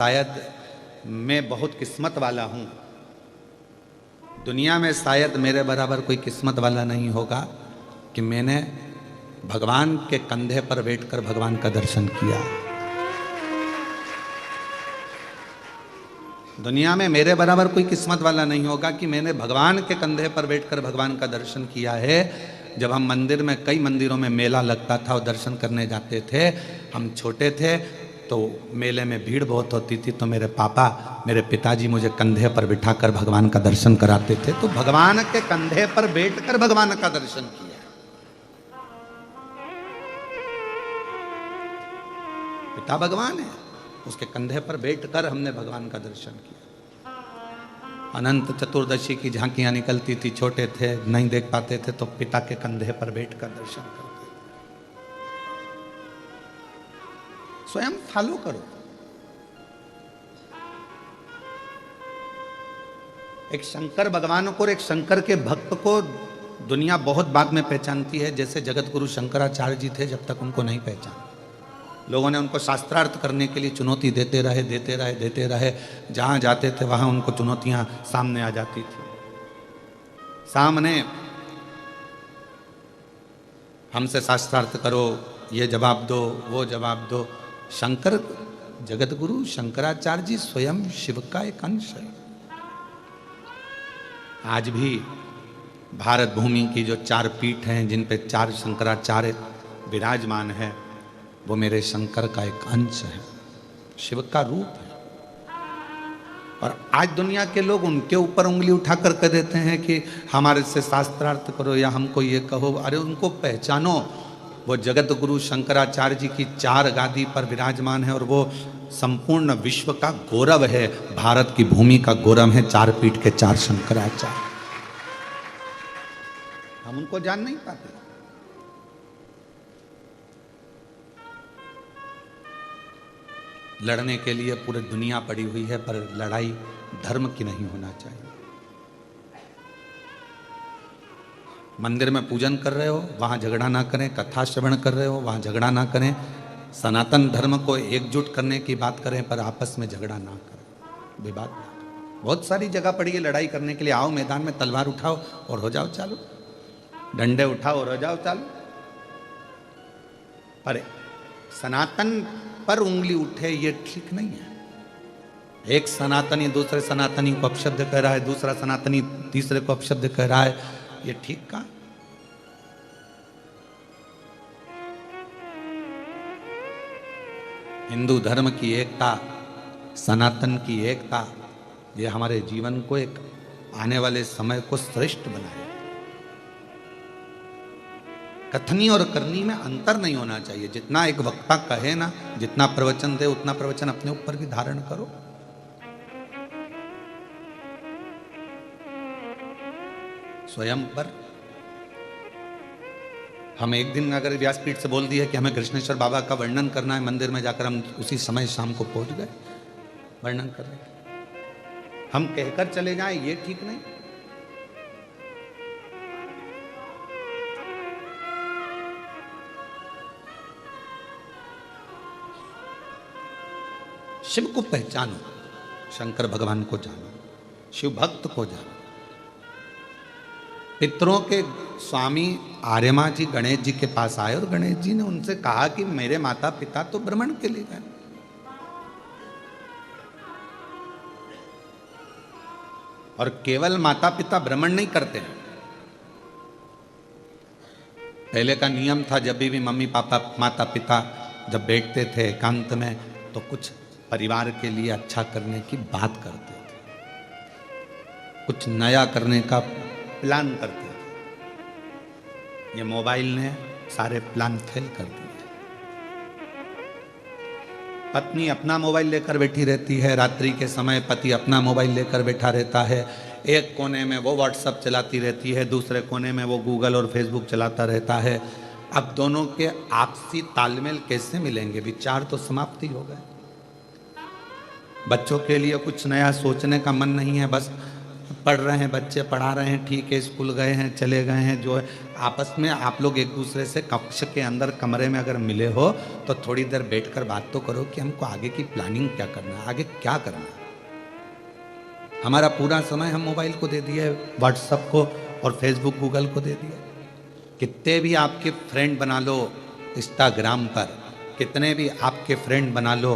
शायद मैं बहुत किस्मत वाला हूँ। दुनिया में शायद मेरे बराबर कोई किस्मत वाला नहीं होगा कि मैंने भगवान के कंधे पर बैठकर भगवान का दर्शन किया। दुनिया में मेरे बराबर कोई किस्मत वाला नहीं होगा कि मैंने भगवान के कंधे पर बैठकर भगवान का दर्शन किया है। जब हम मंदिर में, कई मंदिरों में मेला लगता था और दर्शन करने जाते थे, हम छोटे थे तो मेले में भीड़ बहुत होती थी, तो मेरे पापा, मेरे पिताजी मुझे कंधे पर बिठाकर भगवान का दर्शन कराते थे। तो भगवान के कंधे पर बैठकर भगवान का दर्शन किया। पिता भगवान है, उसके कंधे पर बैठकर हमने भगवान का दर्शन किया। अनंत चतुर्दशी की झांकियां निकलती थी, छोटे थे नहीं देख पाते थे, तो पिता के कंधे पर बैठकर दर्शन करते। स्वयं फॉलो करो। एक शंकर भगवान को और एक शंकर के भक्त को दुनिया बहुत बाद में पहचानती है। जैसे जगत गुरु शंकराचार्य जी थे, जब तक उनको नहीं पहचाना, लोगों ने उनको शास्त्रार्थ करने के लिए चुनौती देते रहे। जहां जाते थे वहां उनको चुनौतियां सामने आ जाती थी। सामने हमसे शास्त्रार्थ करो, ये जवाब दो, वो जवाब दो। शंकर, जगत गुरु शंकराचार्य जी स्वयं शिव का एक अंश है। आज भी भारत भूमि की जो 4 पीठ हैं, जिन पे 4 शंकराचार्य विराजमान है, वो मेरे शंकर का एक अंश है, शिव का रूप है। और आज दुनिया के लोग उनके ऊपर उंगली उठाकर कह देते हैं कि हमारे से शास्त्रार्थ करो या हमको ये कहो। अरे उनको पहचानो, वो जगत गुरु शंकराचार्य जी की 4 गादी पर विराजमान है और वो संपूर्ण विश्व का गौरव है, भारत की भूमि का गौरव है। 4 पीठ के 4 शंकराचार्य, हम उनको जान नहीं पाते। लड़ने के लिए पूरी दुनिया पड़ी हुई है, पर लड़ाई धर्म की नहीं होना चाहिए। मंदिर में पूजन कर रहे हो, वहां झगड़ा ना करें। कथा श्रवण कर रहे हो, वहां झगड़ा ना करें। सनातन धर्म को एकजुट करने की बात करें, पर आपस में झगड़ा ना करें, विवाद। बहुत सारी जगह पड़ी है लड़ाई करने के लिए। आओ मैदान में, तलवार उठाओ और हो जाओ चालू, डंडे उठाओ और हो जाओ चालू। पर सनातन पर उंगली उठे, ये ठीक नहीं है। एक सनातनी दूसरे सनातनी को अपशब्द कह रहा है, दूसरा सनातनी तीसरे को अपशब्द कह रहा है, ये ठीक का? हिंदू धर्म की एकता, सनातन की एकता, ये हमारे जीवन को, एक आने वाले समय को श्रेष्ठ बनाए। कथनी और करनी में अंतर नहीं होना चाहिए। जितना एक वक्ता कहे ना, जितना प्रवचन दे, उतना प्रवचन अपने ऊपर भी धारण करो। स्वयं पर हम एक दिन अगर व्यासपीठ से बोल दिया कि हमें कृष्णेश्वर बाबा का वर्णन करना है मंदिर में जाकर, हम उसी समय शाम को पहुंच गए वर्णन करने। हम कहकर चले जाएं, ये ठीक नहीं। शिव को पहचानो, शंकर भगवान को जानो, शिव भक्त को जानो। पितरों के स्वामी आर्यमा जी गणेश जी के पास आए और गणेश जी ने उनसे कहा कि मेरे माता पिता तो भ्रमण के लिए गए, और केवल माता पिता भ्रमण नहीं करते हैं। पहले का नियम था, जब भी मम्मी पापा माता पिता जब बैठते थे एकांत में, तो कुछ परिवार के लिए अच्छा करने की बात करते थे, कुछ नया करने का प्लान करते थे। ये मोबाइल ने सारे प्लान फेल कर दिए। पत्नी अपना मोबाइल लेकर बैठी रहती है, रात्रि के समय पति अपना मोबाइल लेकर बैठा रहता है। एक कोने में वो व्हाट्सएप चलाती रहती है, दूसरे कोने में वो गूगल और फेसबुक चलाता रहता है। अब दोनों के आपसी तालमेल कैसे मिलेंगे? विचार तो समाप्ति हो गए। बच्चों के लिए कुछ नया सोचने का मन नहीं है, बस पढ़ रहे हैं बच्चे, पढ़ा रहे हैं, ठीक है, स्कूल गए हैं, चले गए हैं, जो है आपस में आप लोग एक दूसरे से कक्ष के अंदर कमरे में अगर मिले हो तो थोड़ी देर बैठकर बात तो करो कि हमको आगे की प्लानिंग क्या करना है, आगे क्या करना है। हमारा पूरा समय हम मोबाइल को दे दिए, व्हाट्सएप को और फेसबुक गूगल को दे दिया। कितने भी आपके फ्रेंड बना लो इंस्टाग्राम पर, कितने भी आपके फ्रेंड बना लो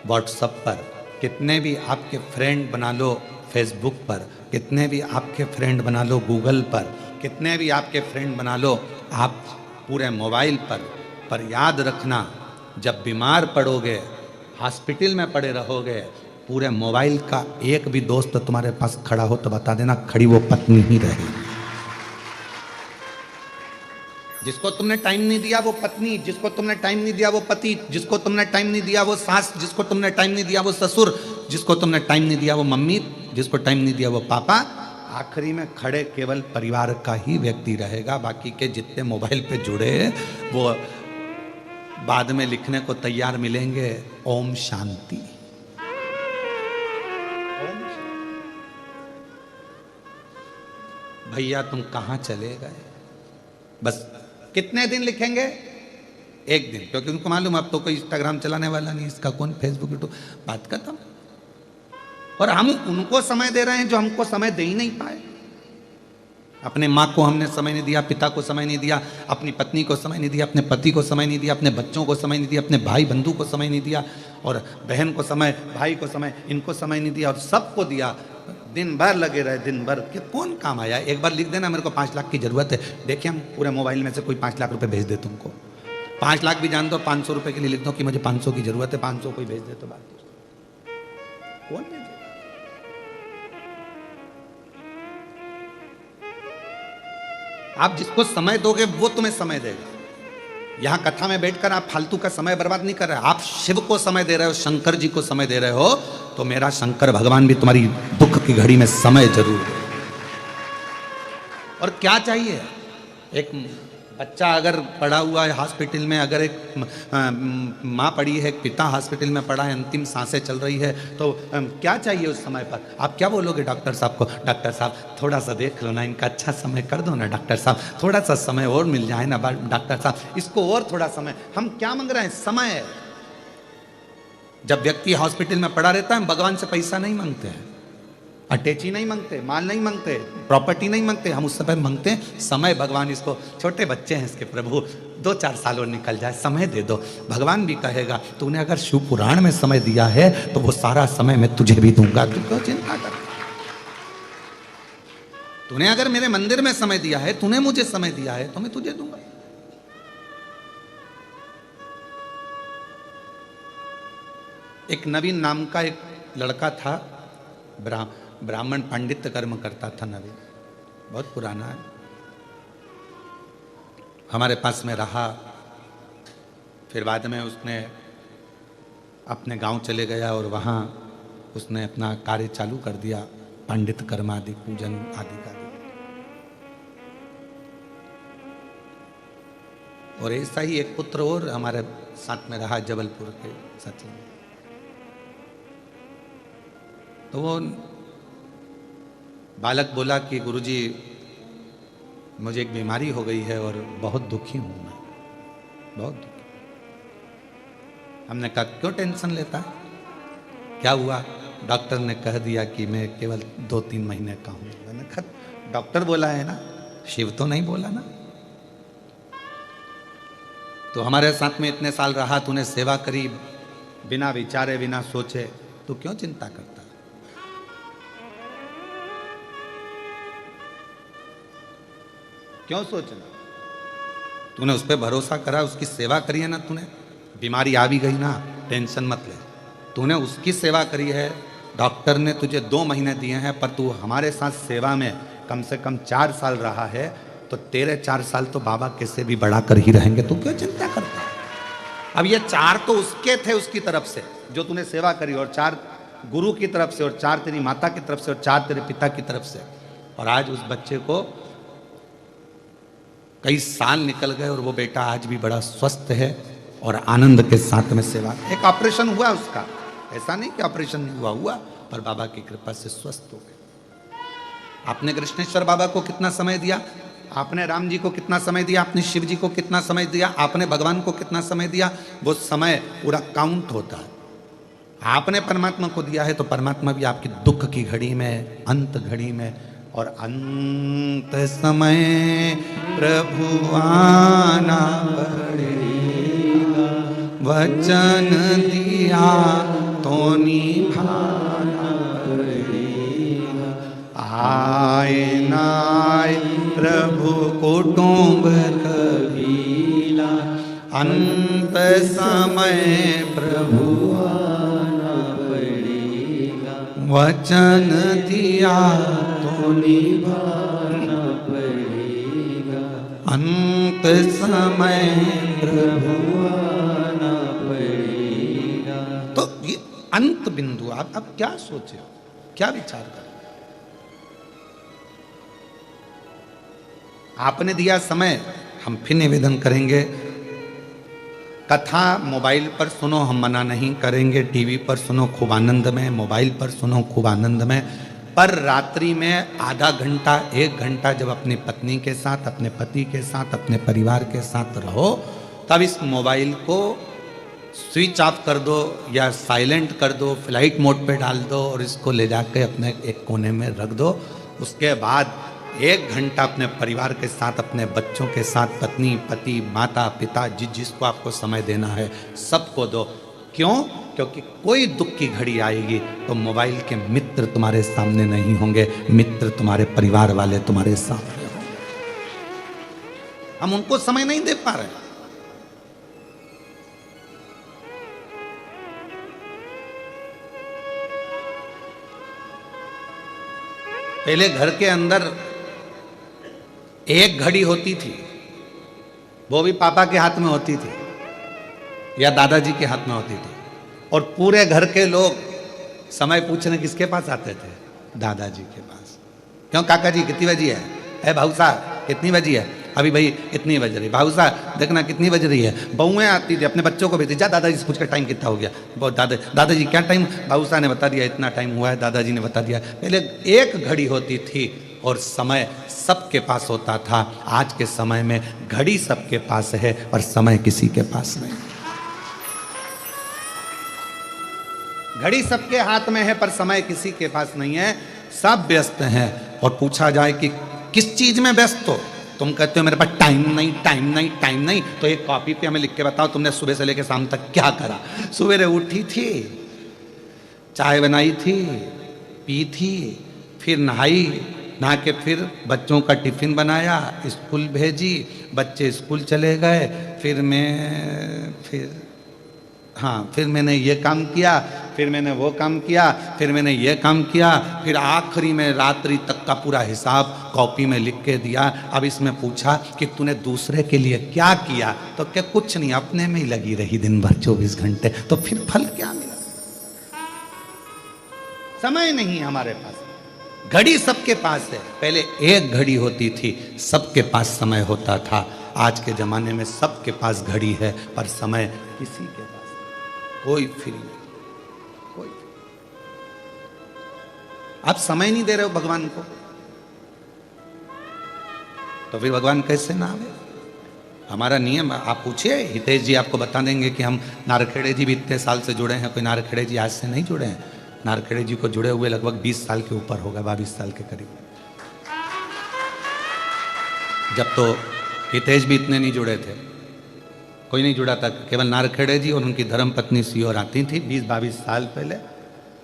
व्हाट्सएप पर, कितने भी आपके फ्रेंड बना लो फेसबुक पर, कितने भी आपके फ्रेंड बना लो गूगल पर, कितने भी आपके फ्रेंड बना लो आप पूरे मोबाइल पर याद रखना, जब बीमार पड़ोगे, हॉस्पिटल में पड़े रहोगे, पूरे मोबाइल का एक भी दोस्त तुम्हारे पास खड़ा हो तो बता देना खड़ी वो पत्नी ही रहेगी। जिसको तुमने टाइम नहीं दिया वो पत्नी, जिसको तुमने टाइम नहीं दिया वो पति, जिसको तुमने टाइम नहीं दिया वो सास, जिसको तुमने टाइम नहीं दिया वो ससुर, जिसको तुमने टाइम नहीं दिया वो मम्मी, जिसको टाइम नहीं दिया वो पापा, आखिरी में खड़े केवल परिवार का ही व्यक्ति रहेगा। बाकी के जितने मोबाइल पे जुड़े वो बाद में लिखने को तैयार मिलेंगे ओम शांति। भैया तुम कहां चले गए, बस कितने दिन लिखेंगे, एक दिन, क्योंकि उनको मालूम अब तो कोई इंस्टाग्राम चलाने वाला नहीं, इसका कौन फेसबुक यूट्यूब, बात खत्म। और हम उनको समय दे रहे हैं जो हमको समय दे ही नहीं पाए। अपने माँ को हमने समय नहीं दिया, पिता को समय नहीं दिया, अपनी पत्नी को समय नहीं दिया, अपने पति को समय नहीं दिया, अपने बच्चों को समय नहीं दिया, अपने भाई बंधु को समय नहीं दिया, और बहन को समय, भाई को समय, इनको समय नहीं दिया, और सबको दिया। दिन भर लगे रहे, दिन भर कि कौन काम आया। एक बार लिख देना मेरे को 5 लाख की जरूरत है, देखिए हम पूरे मोबाइल में से कोई 5 लाख रुपए भेज दे तुमको। 5 लाख भी जान दो, 500 रुपए के लिए लिख दो कि मुझे 500 की जरूरत है, 500 कोई भेज दे तो बात कौन भेजे। आप जिसको समय दोगे वो तुम्हें समय देगा। यहां कथा में बैठकर आप फालतू का समय बर्बाद नहीं कर रहे, आप शिव को समय दे रहे हो, शंकर जी को समय दे रहे हो, तो मेरा शंकर भगवान भी तुम्हारी दुख की घड़ी में समय जरूर दे। और क्या चाहिए, एक बच्चा अगर पड़ा हुआ है हॉस्पिटल में, अगर एक माँ पड़ी है, एक पिता हॉस्पिटल में पड़ा है, अंतिम सांसें चल रही है, तो क्या चाहिए उस समय पर। आप क्या बोलोगे डॉक्टर साहब को, डॉक्टर साहब थोड़ा सा देख लो ना, इनका अच्छा समय कर दो ना, डॉक्टर साहब थोड़ा सा समय और मिल जाए ना, डॉक्टर साहब इसको और थोड़ा समय। हम क्या मांग रहे हैं, समय। जब व्यक्ति हॉस्पिटल में पड़ा रहता है, हम भगवान से पैसा नहीं मांगते हैं, अटैची नहीं मांगते, माल नहीं मांगते, प्रॉपर्टी नहीं मांगते, हम उस समय मांगते हैं समय। भगवान इसको, छोटे बच्चे हैं इसके, प्रभु 2-4 साल और निकल जाए, समय दे दो। भगवान भी कहेगा तूने अगर शिव पुराण में समय दिया है तो वो सारा समय मैं तुझे भी दूंगा, तू क्यों चिंता कर। तूने अगर मेरे मंदिर में समय दिया है, तूने मुझे समय दिया है, तो मैं तुझे दूंगा। एक नवीन नाम का एक लड़का था, ब्राह्मण पांडित्य कर्म करता था, नवीन, बहुत पुराना है, हमारे पास में रहा। फिर बाद में उसने अपने गांव चले गया और वहाँ उसने अपना कार्य चालू कर दिया, पांडित्य कर्म आदि, पूजन आदि का। और ऐसा ही एक पुत्र और हमारे साथ में रहा, जबलपुर के सचिन। तो वो बालक बोला कि गुरुजी मुझे एक बीमारी हो गई है और बहुत दुखी हूं मैं, बहुत दुखी। हमने कहा क्यों टेंशन लेता है, क्या हुआ। डॉक्टर ने कह दिया कि मैं केवल 2-3 महीने का हूं। मैंने कहा डॉक्टर बोला है ना, शिव तो नहीं बोला ना। तो हमारे साथ में इतने साल रहा, तूने सेवा करी, बिना विचारे बिना सोचे, तू क्यों चिंता करता। क्यों सोचना, तूने उस पर भरोसा करा, उसकी सेवा करी है ना तूने। बीमारी आ भी गई ना, टेंशन मत ले, तूने उसकी सेवा करी है। डॉक्टर ने तुझे 2 महीने दिए हैं, पर तू हमारे साथ सेवा में कम से कम 4 साल रहा है, तो तेरे 4 साल तो बाबा कैसे भी बढ़ा कर ही रहेंगे, तू क्यों चिंता करता। अब ये 4 तो उसके थे, उसकी तरफ से जो तूने सेवा करी, और 4 गुरु की तरफ से, और 4 तेरी माता की तरफ से, और 4 तेरे पिता की तरफ से। और आज उस बच्चे को कई साल निकल गए और वो बेटा आज भी बड़ा स्वस्थ है और आनंद के साथ में सेवा। एक ऑपरेशन हुआ उसका, ऐसा नहीं कि ऑपरेशन नहीं हुआ, पर बाबा की कृपा से स्वस्थ हो गए। आपने कृष्णेश्वर बाबा को कितना समय दिया, आपने राम जी को कितना समय दिया, आपने शिव जी को कितना समय दिया, आपने भगवान को कितना समय दिया, वो समय पूरा काउंट होता है। आपने परमात्मा को दिया है तो परमात्मा भी आपकी दुख की घड़ी में, अंत घड़ी में, और अंत समय प्रभु आना पड़ेगा, वचन दिया तो निभाना पड़ेगा, आए ना आए प्रभु कुटुंब कबीला, अंत समय प्रभु आना पड़ेगा, वचन दिया तो निभाना पड़ेगा, अंत समय प्रभु आना पड़ेगा। तो ये अंत बिंदु, आप अब क्या सोचे, क्या विचार करें? आपने दिया समय, हम फिर निवेदन करेंगे, कथा मोबाइल पर सुनो, हम मना नहीं करेंगे, टीवी पर सुनो खूब आनंद में, मोबाइल पर सुनो खूब आनंद में, पर रात्रि में आधा घंटा 1 घंटा जब अपनी पत्नी के साथ, अपने पति के साथ, अपने परिवार के साथ रहो, तब इस मोबाइल को स्विच ऑफ कर दो या साइलेंट कर दो, फ्लाइट मोड पे डाल दो और इसको ले जाके अपने एक कोने में रख दो। उसके बाद 1 घंटा अपने परिवार के साथ, अपने बच्चों के साथ, पत्नी, पति, माता, पिता, जिसको आपको समय देना है सबको दो। क्यों? क्योंकि कोई दुख की घड़ी आएगी तो मोबाइल के मित्र तुम्हारे सामने नहीं होंगे, मित्र तुम्हारे परिवार वाले तुम्हारे सामने होंगे। हम उनको समय नहीं दे पा रहे। पहले घर के अंदर एक घड़ी होती थी, वो भी पापा के हाथ में होती थी या दादाजी के हाथ में होती थी, और पूरे घर के लोग समय पूछने किसके पास आते थे? दादाजी के पास। क्यों काका जी कितनी बजी है? ए भाऊ साहब कितनी बजी है? अभी भाई इतनी बज रही। भाऊ साहब देखना कितनी बज रही है। बहुएं आती थी, अपने बच्चों को भेजती, जा दादाजी से पूछ कर टाइम कितना हो गया। बहुत दादाजी क्या टाइम? भाऊ साहब ने बता दिया इतना टाइम हुआ है, दादाजी ने बता दिया। पहले एक घड़ी होती थी और समय सबके पास होता था। आज के समय में घड़ी सबके पास है पर समय किसी के पास नहीं। घड़ी सबके हाथ में है पर समय किसी के पास नहीं है। सब व्यस्त हैं, और पूछा जाए कि किस चीज में व्यस्त हो, तुम कहते हो मेरे पास टाइम नहीं, टाइम नहीं, टाइम नहीं। तो एक कॉपी पे हमें लिख के बताओ तुमने सुबह से लेकर शाम तक क्या करा। सुबह उठी थी, चाय बनाई थी, पी थी, फिर नहाई, नहा के फिर बच्चों का टिफिन बनाया, स्कूल भेजी, बच्चे स्कूल चले गए, फिर मैंने ये काम किया, फिर मैंने वो काम किया, फिर मैंने ये काम किया, फिर आखिरी में रात्रि तक का पूरा हिसाब कॉपी में लिख के दिया। अब इसमें पूछा कि तूने दूसरे के लिए क्या किया, तो क्या कुछ नहीं, अपने में ही लगी रही दिन भर 24 घंटे। तो फिर फल क्या मिला? समय नहीं हमारे पास। घड़ी सबके पास है। पहले एक घड़ी होती थी, सबके पास समय होता था। आज के जमाने में सबके पास घड़ी है पर समय किसी के पास कोई फ्री नहीं, कोई। आप समय नहीं दे रहे हो भगवान को, तो फिर भगवान कैसे ना आवे? हमारा नियम आप पूछिए, हितेश जी आपको बता देंगे कि हम नारखेड़े जी भी इतने साल से जुड़े हैं। कोई नारखेड़े जी आज से नहीं जुड़े हैं। नारखेड़े जी को जुड़े हुए लगभग 20 साल के ऊपर होगा, 22 साल के करीब। जब तो हितेश भी इतने नहीं जुड़े थे, कोई नहीं जुड़ा था, केवल नारखेड़े जी और उनकी धर्मपत्नी सीओर आती थी 20-22 साल पहले।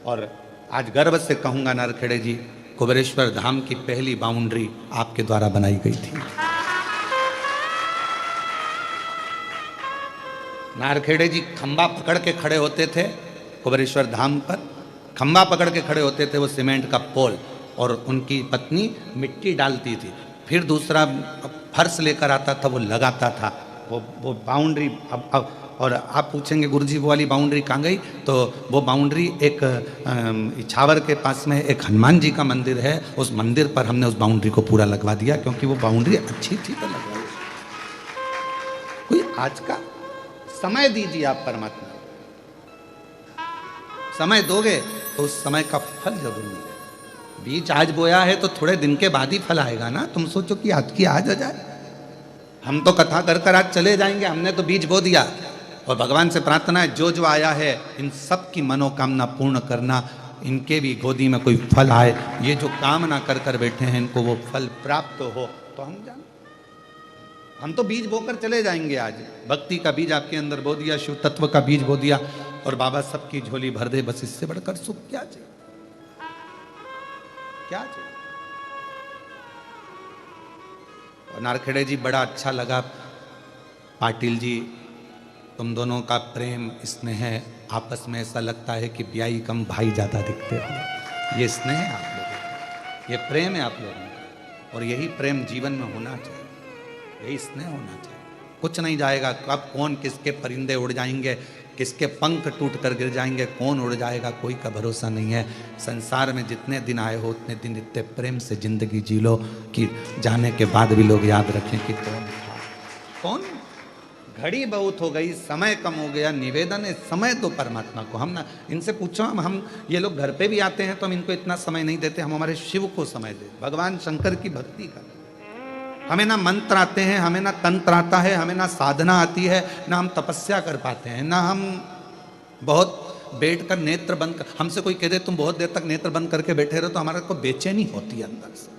और आज गर्व से कहूँगा, नारखेड़े जी कुबेरेश्वर धाम की पहली बाउंड्री आपके द्वारा बनाई गई थी। नारखेड़े जी खंबा पकड़ के खड़े होते थे कुबेरेश्वर धाम पर, खंबा पकड़ के खड़े होते थे, वो सीमेंट का पोल, और उनकी पत्नी मिट्टी डालती थी, फिर दूसरा फर्श लेकर आता था, वो लगाता था वो बाउंड्री। अब और आप पूछेंगे गुरुजी वो वाली बाउंड्री कहाँ गई? तो वो बाउंड्री एक इछावर के पास में एक हनुमान जी का मंदिर है, उस मंदिर पर हमने उस बाउंड्री को पूरा लगवा दिया, क्योंकि वो बाउंड्री अच्छी थी तो लगवाई। कोई आज का समय दीजिए आप परमात्मा, समय दोगे तो उस समय का फल जरूर मिलेगा। बीज आज बोया है तो थोड़े दिन के बाद ही फल आएगा ना। तुम सोचो कि आज की आज आ जाए। हम तो कथा कर कर आज चले जाएंगे, हमने तो बीज बो दिया। और भगवान से प्रार्थना है जो जो आया है इन सब की मनोकामना पूर्ण करना, इनके भी गोदी में कोई फल आए। ये जो कामना कर कर बैठे हैं इनको वो फल प्राप्त हो। तो हम तो बीज बोकर चले जाएंगे। आज भक्ति का बीज आपके अंदर बो दिया, शिव तत्व का बीज बो दिया और बाबा सबकी झोली भर दे। बस इससे बढ़कर सुख क्या चाहिए, क्या चाहिए। और नारखेड़े जी बड़ा अच्छा लगा, पाटिल जी तुम दोनों का प्रेम स्नेह है, आपस में ऐसा लगता है कि ब्याई कम भाई ज्यादा दिखते हो। ये स्नेह है आप लोगों का, ये प्रेम है आप लोगों का। और यही प्रेम जीवन में होना चाहिए, यही स्नेह होना चाहिए। कुछ नहीं जाएगा, कब कौन किसके परिंदे उड़ जाएंगे, किसके पंख टूट कर गिर जाएंगे, कौन उड़ जाएगा, कोई का भरोसा नहीं है। संसार में जितने दिन आए हो उतने दिन इतने प्रेम से जिंदगी जी लो कि जाने के बाद भी लोग याद रखें कि कौन था, कौन। घड़ी बहुत हो गई, समय कम हो गया, निवेदन है समय दो परमात्मा को। हम ना इनसे पूछो, हम ये लोग घर पे भी आते हैं तो हम इनको इतना समय नहीं देते, हम हमारे शिव को समय दे, भगवान शंकर की भक्ति कर। हमें ना मंत्र आते हैं, हमें ना तंत्र आता है, हमें ना साधना आती है, ना हम तपस्या कर पाते हैं, ना हम बहुत बैठ कर नेत्र बंद कर। हमसे कोई कह दे तुम बहुत देर तक नेत्र बंद करके बैठे रहो तो हमारे को बेचैनी होती है अंदर से।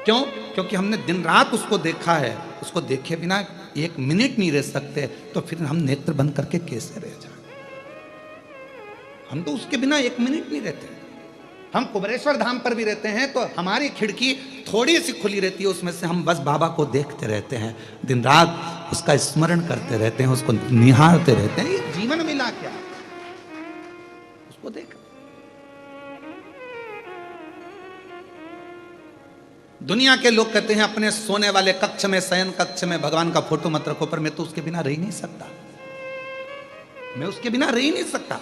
क्यों? क्योंकि हमने दिन रात उसको देखा है, उसको देखे बिना एक मिनट नहीं रह सकते, तो फिर हम नेत्र बंद करके कैसे रह जाए। हम तो उसके बिना एक मिनट नहीं रहते। हम कुबरेश्वर धाम पर भी रहते हैं तो हमारी खिड़की थोड़ी सी खुली रहती है, उसमें से हम बस बाबा को देखते रहते हैं, दिन रात उसका स्मरण करते रहते हैं, उसको निहारते रहते हैं। ये जीवन मिला क्या, उसको देख। दुनिया के लोग कहते हैं अपने सोने वाले कक्ष में, शयन कक्ष में भगवान का फोटो मत रखो, पर मैं तो उसके बिना रह ही नहीं सकता, मैं उसके बिना रह ही नहीं सकता।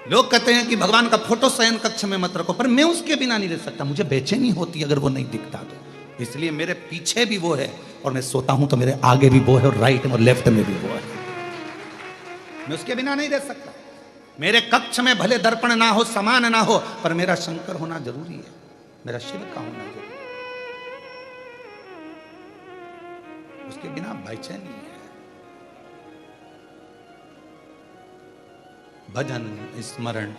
लोग कहते हैं कि भगवान का फोटो शयन कक्ष में मत रखो, पर मैं उसके बिना नहीं रह सकता, मुझे बेचैनी होती अगर वो नहीं दिखता तो। इसलिए मेरे पीछे भी वो है और मैं सोता हूं तो मेरे आगे भी वो है और राइट और लेफ्ट में भी वो है, मैं उसके बिना नहीं रह सकता। मेरे कक्ष में भले दर्पण ना हो, समान ना हो, पर मेरा शंकर होना जरूरी है, मेरा शिव का होना जरूरी है, उसके बिना बेचैनी है। भजन स्मरण।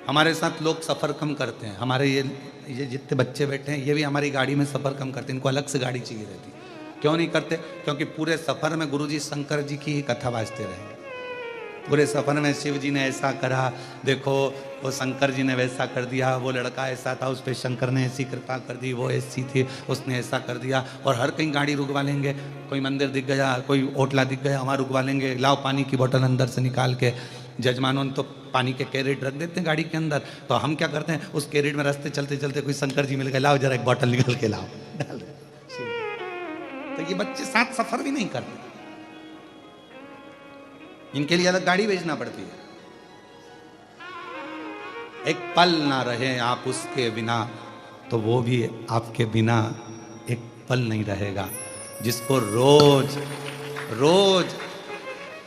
हमारे साथ लोग सफर कम करते हैं, हमारे ये जितने बच्चे बैठे हैं ये भी हमारी गाड़ी में सफर कम करते हैं, इनको अलग से गाड़ी चाहिए रहती। क्यों नहीं करते? क्योंकि पूरे सफर में गुरुजी शंकर जी की ही कथा बाजते रहेंगे। पूरे सफर में शिव जी ने ऐसा करा, देखो वो शंकर जी ने वैसा कर दिया, वो लड़का ऐसा था उस पर शंकर ने ऐसी कृपा कर दी, वो ऐसी थी उसने ऐसा कर दिया। और हर कहीं गाड़ी रुकवा लेंगे, कोई मंदिर दिख गया, कोई होटला दिख गया, वहाँ रुकवा लेंगे, लाओ पानी की बोतल अंदर से निकाल के। जजमानों ने तो पानी के कैरेट रख देते हैं गाड़ी के अंदर, तो हम क्या करते हैं उस कैरेट में रास्ते चलते चलते कोई शंकर जी मिल गए, लाओ जरा एक बोतल निकल के लाओ, डाल दे। तो ये बच्चे साथ सफर भी नहीं करते, इनके लिए अलग गाड़ी भेजना पड़ती है। एक पल ना रहे आप उसके बिना तो वो भी आपके बिना एक पल नहीं रहेगा। जिसको रोज रोज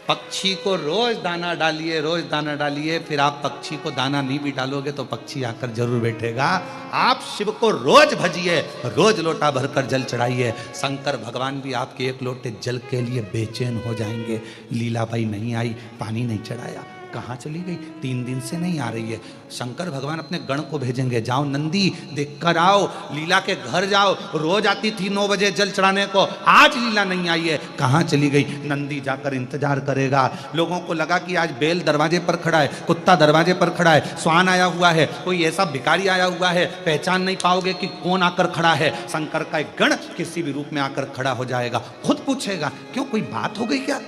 पक्षी को रोज दाना डालिए, रोज दाना डालिए, फिर आप पक्षी को दाना नहीं भी डालोगे तो पक्षी आकर जरूर बैठेगा। आप शिव को रोज भजिए, रोज लोटा भरकर जल चढ़ाइए, शंकर भगवान भी आपके एक लोटे जल के लिए बेचैन हो जाएंगे। लीलाबाई नहीं आई, पानी नहीं चढ़ाया, कहाँ चली गई, 3 दिन से नहीं आ रही है। शंकर भगवान अपने गण को भेजेंगे, जाओ नंदी देख कर आओ, लीला के घर जाओ, रोज आती थी 9 बजे जल चढ़ाने को, आज लीला नहीं आई है, कहाँ चली गई। नंदी जाकर इंतजार करेगा। लोगों को लगा कि आज बैल दरवाजे पर खड़ा है, कुत्ता दरवाजे पर खड़ा है, स्वान आया हुआ है, कोई ऐसा भिखारी आया हुआ है, पहचान नहीं पाओगे कि कौन आकर खड़ा है। शंकर का एक गण किसी भी रूप में आकर खड़ा हो जाएगा, खुद पूछेगा क्यों, कोई बात हो गई क्या,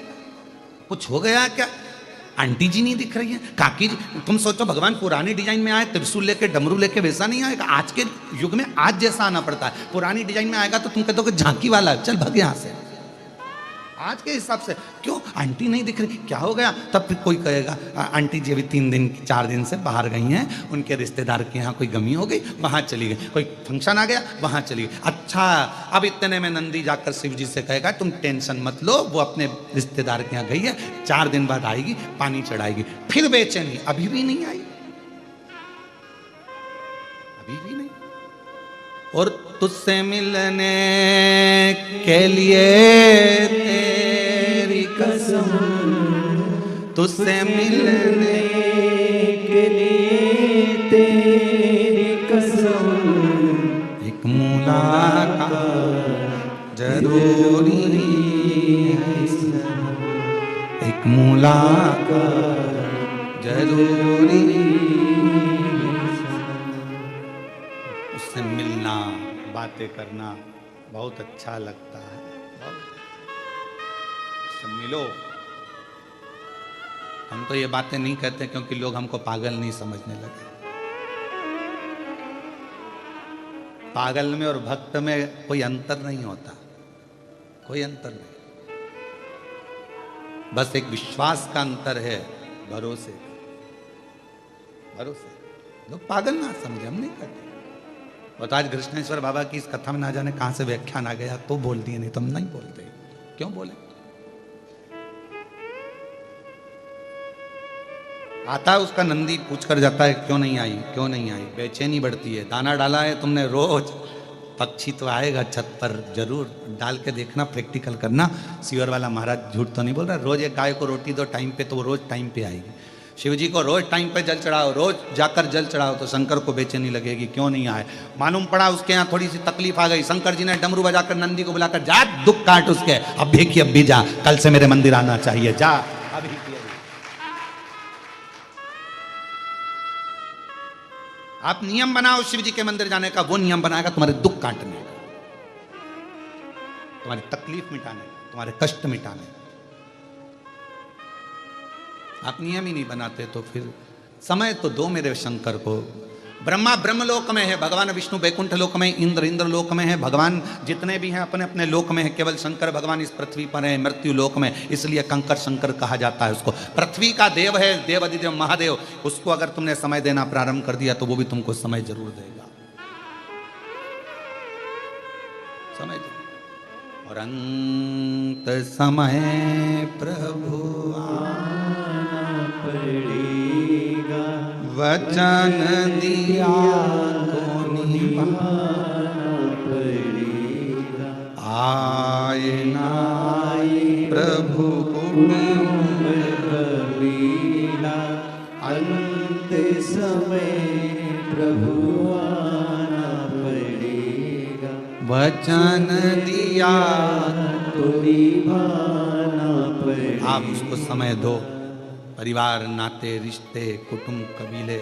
कुछ हो गया क्या, आंटी जी नहीं दिख रही है, काकी जी। तुम सोचो भगवान पुरानी डिजाइन में आए, त्रिशूल लेके डमरू लेके, वैसा नहीं आएगा। आज के युग में आज जैसा आना पड़ता है, पुरानी डिजाइन में आएगा तो तुम कहते हो कि झांकी वाला, चल भाग यहां से। आज के हिसाब से क्यों आंटी नहीं दिख रही, क्या हो गया? तब फिर कोई कहेगा आंटी जी अभी 3-4 दिन से बाहर गई हैं, उनके रिश्तेदार के यहाँ कोई गमी हो गई, वहाँ चली गई, कोई फंक्शन आ गया, वहाँ चली गई। अच्छा, अब इतने में नंदी जाकर शिव जी से कहेगा तुम टेंशन मत लो, वो अपने रिश्तेदार के यहाँ गई है, 4 दिन बाद आएगी, पानी चढ़ाएगी। फिर बेचैनी, अभी भी नहीं आई, अभी भी नहीं। और तुझसे मिलने के लिए तेरी कसम, तुझसे मिलने के लिए तेरी कसम, एक मुलाकात जरूरी है, एक मुलाकात जरूरी, उससे मिलना, बातें करना बहुत अच्छा लगता है। उससे मिलो। हम तो ये बातें नहीं कहते क्योंकि लोग हमको पागल नहीं समझने लगे। पागल में और भक्त में कोई अंतर नहीं होता, कोई अंतर नहीं, बस एक विश्वास का अंतर है, भरोसे का, भरोसे। लोग पागल ना समझे, हम नहीं कहते। और तो आज कृष्णेश्वर बाबा की इस कथा में ना जाने कहां से व्याख्यान आ गया तो बोल दिए, नहीं तो हम नहीं बोलते। क्यों बोले? आता है उसका नंदी पूछ कर जाता है क्यों नहीं आई, क्यों नहीं आई, बेचैनी बढ़ती है। दाना डाला है तुमने रोज, पक्षी तो आएगा छत पर जरूर, डाल के देखना, प्रैक्टिकल करना। सीवर वाला महाराज झूठ तो नहीं बोल रहा, रोज एक गाय को रोटी दो टाइम पे तो वो रोज टाइम पे आएगी। शिव जी को रोज टाइम पे जल चढ़ाओ, रोज जाकर जल चढ़ाओ तो शंकर को बेचैनी लगेगी, क्यों नहीं आए। मालूम पड़ा उसके यहाँ थोड़ी सी तकलीफ आ गई, शंकर जी ने डमरू बजाकर नंदी को बुलाकर जा दुख काट उसके, अब भी जा, कल से मेरे मंदिर आना चाहिए, जा अभी की अभी। आप नियम बनाओ शिव जी के मंदिर जाने का, वो नियम बनाएगा तुम्हारे दुख काटने का, तुम्हारी तकलीफ मिटाने का, तुम्हारे कष्ट मिटाने का। आप नियम ही नहीं बनाते तो फिर समय तो दो मेरे शंकर को। ब्रह्मा ब्रह्मलोक में है, भगवान विष्णु बैकुंठ लोक में, इंद्र इंद्र लोक में है, भगवान जितने भी हैं अपने अपने लोक में है, केवल शंकर भगवान इस पृथ्वी पर है मृत्यु लोक में, इसलिए कंकर शंकर कहा जाता है उसको। पृथ्वी का देव है, देव अधिदेव महादेव, उसको अगर तुमने समय देना प्रारंभ कर दिया तो वो भी तुमको समय जरूर देगा, समय देगा। और अंत समय प्रभु पड़ेगा, वचन दिया को निभाना पड़ेगा, आए ना प्रभु कबीरा, अंत समय प्रभु आना पड़ेगा, वचन दिया तो निभाना पड़ेगा। आप उसको समय दो। परिवार, नाते, रिश्ते, कुटुंब, कबीले,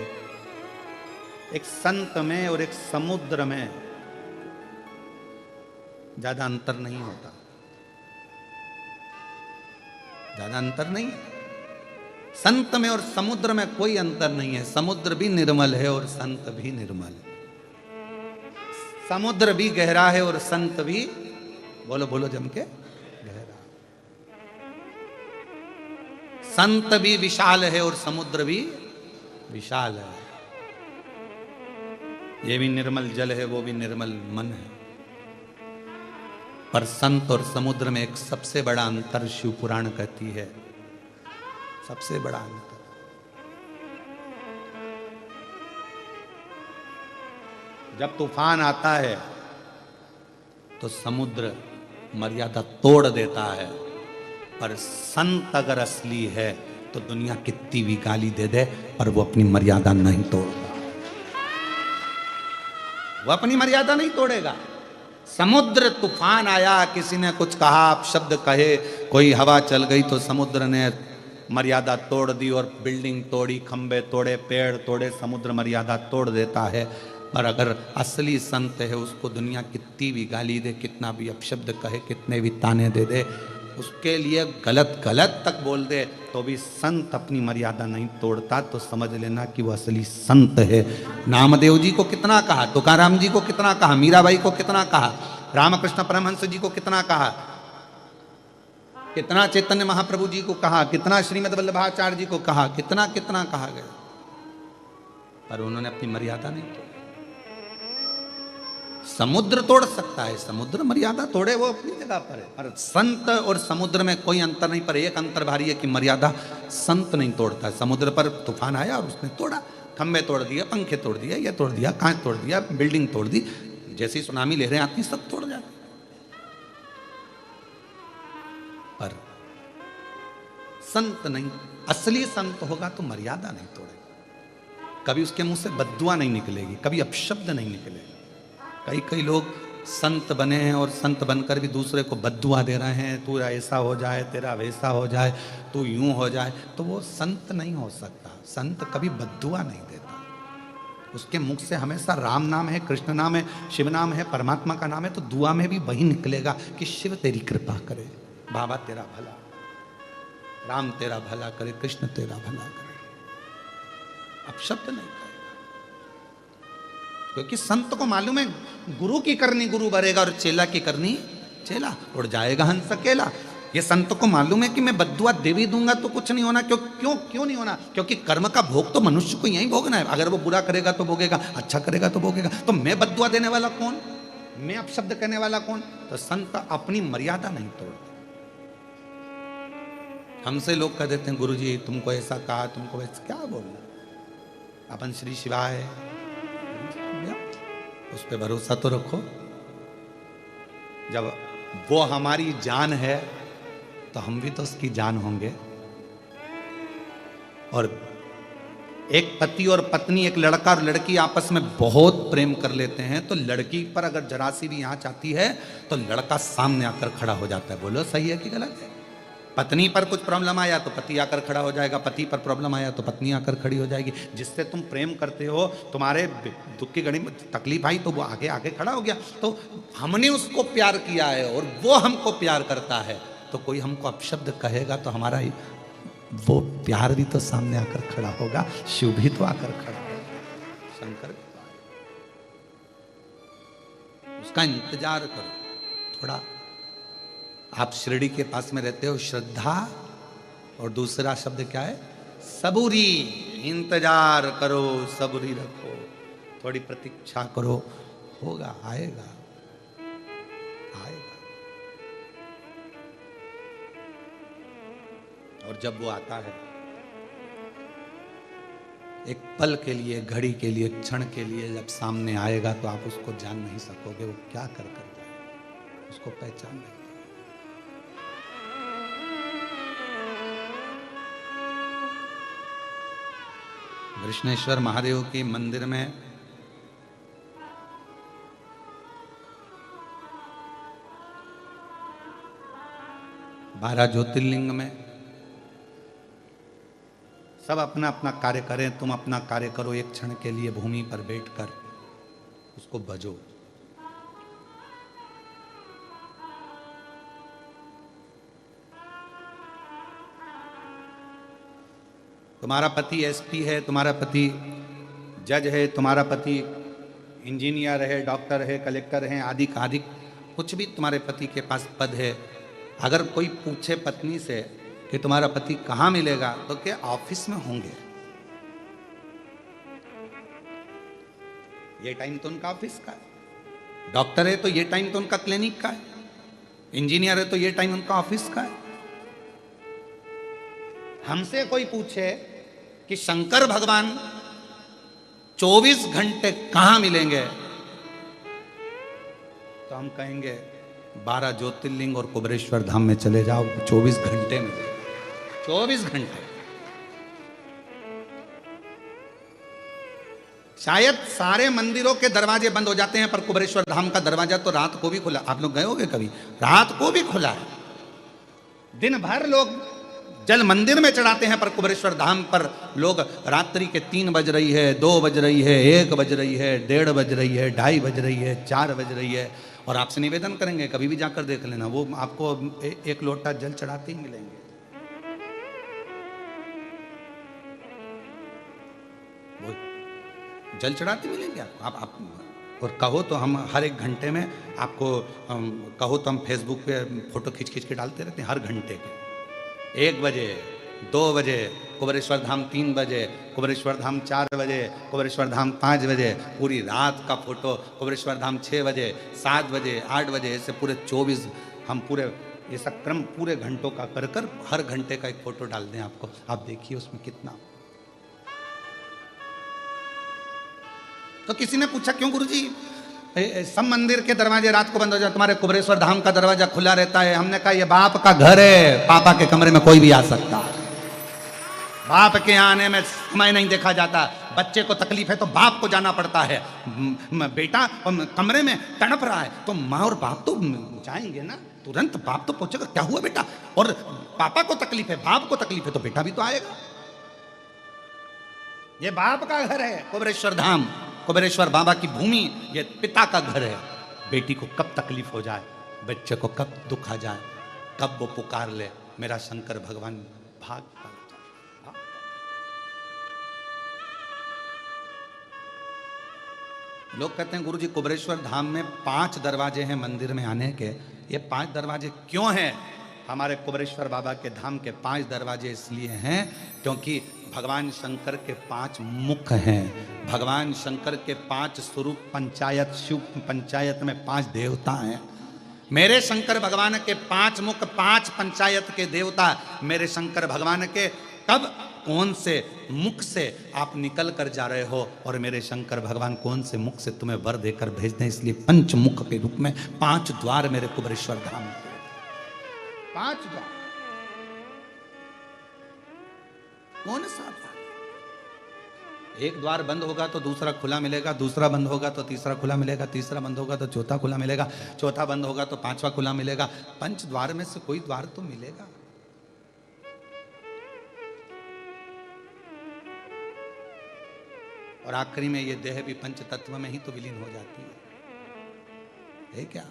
एक संत में और एक समुद्र में ज्यादा अंतर नहीं होता, ज्यादा अंतर नहीं है। संत में और समुद्र में कोई अंतर नहीं है, समुद्र भी निर्मल है और संत भी निर्मल है, समुद्र भी गहरा है और संत भी, बोलो बोलो जम के, संत भी विशाल है और समुद्र भी विशाल है। ये भी निर्मल जल है, वो भी निर्मल मन है। पर संत और समुद्र में एक सबसे बड़ा अंतर शिव पुराण कहती है, सबसे बड़ा अंतर। जब तूफान आता है तो समुद्र मर्यादा तोड़ देता है, पर संत अगर असली है तो दुनिया कितनी भी गाली दे दे पर वो अपनी मर्यादा नहीं तोड़ेगा, वो अपनी मर्यादा नहीं तोड़ेगा। समुद्र, तूफान आया, किसी ने कुछ कहा, आप शब्द कहे, कोई हवा चल गई तो समुद्र ने मर्यादा तोड़ दी और बिल्डिंग तोड़ी, खंबे तोड़े, पेड़ तोड़े, समुद्र मर्यादा तोड़ देता है। पर अगर असली संत है उसको दुनिया कितनी भी गाली दे, कितना भी अपशब्द कहे, कितने भी ताने दे दे, उसके लिए गलत गलत तक बोल दे तो भी संत अपनी मर्यादा नहीं तोड़ता, तो समझ लेना कि वो असली संत है। नामदेव जी को कितना कहा, तुकाराम जी को कितना कहा, मीराबाई को कितना कहा, रामकृष्ण परमहंस जी को कितना कहा, कितना चैतन्य महाप्रभु जी को कहा, कितना श्रीमद् वल्लभाचार्य जी को कहा, कितना कितना कहा गया, पर उन्होंने अपनी मर्यादा नहीं तोड़ी। समुद्र तोड़ सकता है, समुद्र मर्यादा तोड़े वो अपनी जगह पर है, पर संत और समुद्र में कोई अंतर नहीं। पर एक अंतर भारी है कि मर्यादा संत नहीं तोड़ता। समुद्र पर तूफान आया और उसने तोड़ा, खंबे तोड़ दिए, पंखे तोड़ दिए, ये तोड़ दिया, कांच तोड़ दिया, बिल्डिंग तोड़ दी, जैसी सुनामी लहरें आती सब तोड़ जाती। पर संत नहीं, असली संत होगा तो मर्यादा नहीं तोड़ेगा, कभी उसके मुंह से बद्दुआ नहीं निकलेगी, कभी अपशब्द नहीं निकलेगा। कई लोग संत बने हैं और संत बनकर भी दूसरे को बद्दुआ दे रहे हैं, तू ऐसा हो जाए, तेरा वैसा हो जाए, तू यूं हो जाए, तो वो संत नहीं हो सकता। संत कभी बद्दुआ नहीं देता, उसके मुख से हमेशा राम नाम है, कृष्ण नाम है, शिव नाम है, परमात्मा का नाम है, तो दुआ में भी वही निकलेगा कि शिव तेरी कृपा करे, बाबा तेरा भला, राम तेरा भला करे, कृष्ण तेरा भला करे, अपशब्द नहीं करेगा। क्योंकि संत को मालूम है गुरु की करनी गुरु भरेगा और चेला की करनी चेला, उड़ जाएगा हंस अकेला। ये संत को मालूम है कि मैं बद्दुआ दे भी दूंगा तो कुछ नहीं होना। क्यों नहीं होना? क्योंकि कर्म का भोग तो मनुष्य को यही भोगना है। अगर वो बुरा करेगा तो भोगेगा, अच्छा करेगा तो भोगेगा। तो मैं बद्दुआ देने वाला कौन, मैं अपशब्द कहने वाला कौन? तो संत अपनी मर्यादा नहीं तोड़ते। हमसे लोग कह देते हैं गुरु जी तुमको ऐसा कहा, तुमको वैसा, क्या बोलना, अपन श्री शिवाय, उस पर भरोसा तो रखो। जब वो हमारी जान है तो हम भी तो उसकी जान होंगे। और एक पति और पत्नी, एक लड़का और लड़की आपस में बहुत प्रेम कर लेते हैं, तो लड़की पर अगर जरा सी भी आंच आती है तो लड़का सामने आकर खड़ा हो जाता है। बोलो सही है कि गलत है? पत्नी पर कुछ प्रॉब्लम आया तो पति आकर खड़ा हो जाएगा, पति पर प्रॉब्लम आया तो पत्नी आकर खड़ी हो जाएगी। जिससे तुम प्रेम करते हो, तुम्हारे दुख की घड़ी में तकलीफ आई तो वो आगे आगे खड़ा हो गया। तो हमने उसको प्यार किया है और वो हमको प्यार करता है, तो कोई हमको अपशब्द कहेगा तो हमारा वो प्यार भी तो सामने आकर खड़ा होगा, शिव भी तो आकर खड़ा होगा, शंकर भी तो आएगा। उसका इंतजार करो थोड़ा। आप शिरडी के पास में रहते हो, श्रद्धा और दूसरा शब्द क्या है? सबूरी। इंतजार करो, सबूरी रखो, थोड़ी प्रतीक्षा करो, होगा, आएगा आएगा। और जब वो आता है, एक पल के लिए, घड़ी के लिए, क्षण के लिए जब सामने आएगा तो आप उसको जान नहीं सकोगे वो क्या कर जाए, उसको पहचान नहीं। कृष्णेश्वर महादेव के मंदिर में बारह ज्योतिर्लिंग में सब अपना अपना कार्य करें, तुम अपना कार्य करो। एक क्षण के लिए भूमि पर बैठकर उसको भजो। तुम्हारा पति एसपी है, तुम्हारा पति जज है, तुम्हारा पति इंजीनियर है, डॉक्टर है, कलेक्टर है, आदि आदि कुछ भी तुम्हारे पति के पास पद है। अगर कोई पूछे पत्नी से कि तुम्हारा पति कहाँ मिलेगा, तो क्या ऑफिस में होंगे। ये टाइम तो उनका ऑफिस का है। डॉक्टर है तो ये टाइम तो उनका क्लिनिक का है। इंजीनियर है तो ये टाइम उनका ऑफिस का है। हमसे कोई पूछे कि शंकर भगवान 24 घंटे कहां मिलेंगे, तो हम कहेंगे 12 ज्योतिर्लिंग और कुबेरेश्वर धाम में चले जाओ, 24 घंटे में, 24 घंटे। शायद सारे मंदिरों के दरवाजे बंद हो जाते हैं, पर कुबेरेश्वर धाम का दरवाजा तो रात को भी खुला। आप लोग गए होंगे कभी, रात को भी खुला है। दिन भर लोग जल मंदिर में चढ़ाते हैं, पर कुबेरेश्वर धाम पर लोग रात्रि के 3 बज रही है, 2 बज रही है, 1 बज रही है, 1:30 बज रही है, 2:30 बज रही है, 4 बज रही है। और आपसे निवेदन करेंगे कभी भी जाकर देख लेना, वो आपको एक लोटा जल चढ़ाते ही मिलेंगे। वो जल चढ़ाते मिलेंगे आपको। आप और कहो तो हम हर एक घंटे में आपको कहो तो हम फेसबुक पे फोटो खींच खींच के डालते रहते हैं हर घंटे के। 1 बजे, 2 बजे कुबेरेश्वर धाम, 3 बजे कुबेरेश्वर धाम, 4 बजे कुबेरेश्वर धाम, 5 बजे पूरी रात का फोटो कुबेरेश्वर धाम, 6 बजे, 7 बजे, 8 बजे, ऐसे पूरे 24 हम पूरे ये सब क्रम पूरे घंटों का कर कर हर घंटे का एक फोटो डाल दें आपको, आप देखिए उसमें कितना। तो किसी ने पूछा क्यों गुरुजी सब मंदिर के दरवाजे रात को बंद हो जाते, तुम्हारे कुबेरेश्वर धाम का दरवाजा खुला रहता है? हमने कहा ये बाप का घर है, पापा के कमरे में कोई भी आ सकता है। बाप के आने में समय नहीं देखा जाता। बच्चे को तकलीफ है तो बाप को जाना पड़ता है। बेटा कमरे में तड़प रहा है तो माँ और बाप तो जाएंगे ना, तुरंत बाप तो पूछेगा क्या हुआ बेटा, और पापा को तकलीफ है, बाप को तकलीफ है तो बेटा भी तो आएगा। ये बाप का घर है कुबेरेश्वर धाम, कुबेरेश्वर बाबा की भूमि, ये पिता का घर है। बेटी को कब तकलीफ हो जाए, बच्चे को कब दुख आ जाए, कब वो पुकार ले मेरा शंकर भगवान, भाग लोग कहते हैं गुरुजी कुबेरेश्वर धाम में 5 दरवाजे हैं मंदिर में आने के। ये 5 दरवाजे क्यों हैं? हमारे कुबेरेश्वर बाबा के धाम के 5 दरवाजे इसलिए हैं क्योंकि भगवान शंकर के 5 मुख हैं। भगवान शंकर के 5 स्वरूप, पंचायत, शिव पंचायत में 5 देवता हैं। मेरे शंकर भगवान के 5 मुख, 5 पंचायत के देवता। मेरे शंकर भगवान के कब कौन से मुख से आप निकल कर जा रहे हो और मेरे शंकर भगवान कौन से मुख से तुम्हें वर देकर भेज दें, इसलिए 5 मुख के रूप में 5 द्वार मेरे कुबेरेश्वर धाम के, 5 द्वार। कौन सा द्वार? एक द्वार बंद होगा तो दूसरा खुला मिलेगा, दूसरा बंद होगा तो तीसरा खुला मिलेगा, तीसरा बंद होगा तो चौथा खुला मिलेगा, चौथा बंद होगा तो 5वां खुला मिलेगा। 5 द्वार में से कोई द्वार तो मिलेगा। और आखिरी में ये देह भी पंच तत्व में ही तो विलीन हो जाती है क्या?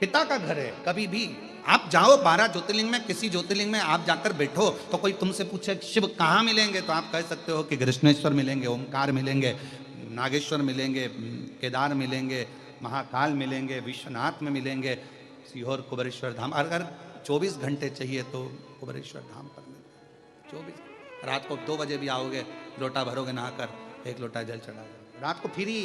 पिता का घर है। कभी भी आप जाओ 12 ज्योतिर्लिंग में, किसी ज्योतिर्लिंग में आप जाकर बैठो तो कोई तुमसे पूछे शिव कहाँ मिलेंगे तो आप कह सकते हो कि कृष्णेश्वर मिलेंगे, ओमकार मिलेंगे, नागेश्वर मिलेंगे, केदार मिलेंगे, महाकाल मिलेंगे, विश्वनाथ में मिलेंगे, सीहोर कुबेरेश्वर धाम। अगर 24 घंटे चाहिए तो कुबेरेश्वर धाम पर मिलेंगे 24। रात को 2 बजे भी आओगे, लोटा भरोगे नहाकर, 1 लोटा जल चढ़ा दो, रात को फ्री।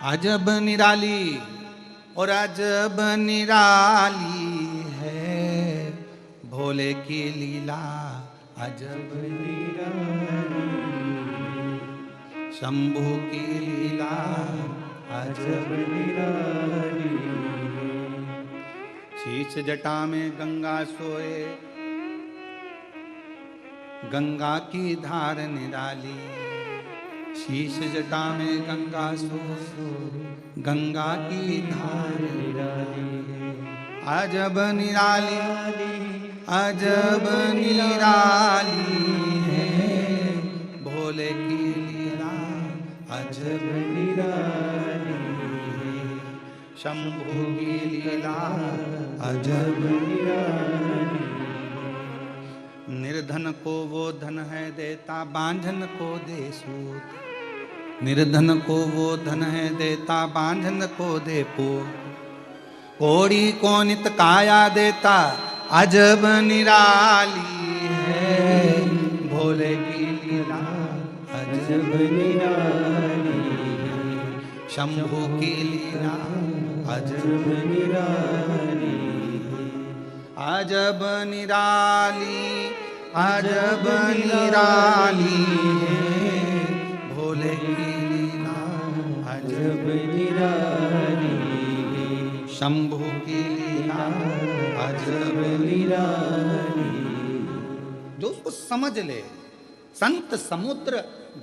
अजब निराली और अजब निराली है भोले की लीला, अजब निराली शंभू की लीला, अजब निराली। शीश जटा में गंगा सोए, गंगा की धार निराली। शीश जटा में गंगा सोए, गंगा की धार निराली। अजब निराली, अजब निराली है भोले की लीला, अजब निराली शंभू की लीला, अजब निराली। निर्धन को वो धन है देता, बांझन को दे सूत। निर्धन को वो धन है देता, बांझन को दे पूत। कोड़ी को नित काया देता, अजब निराली है भोले की लीला, अजब निराली शंभू की लीला, अजब निराली। अजब निराली, अजब निराली है भोले की लीला, अजब निराली शंभू की लीला, अजब निराली। जो उसको समझ ले, संत समुद्र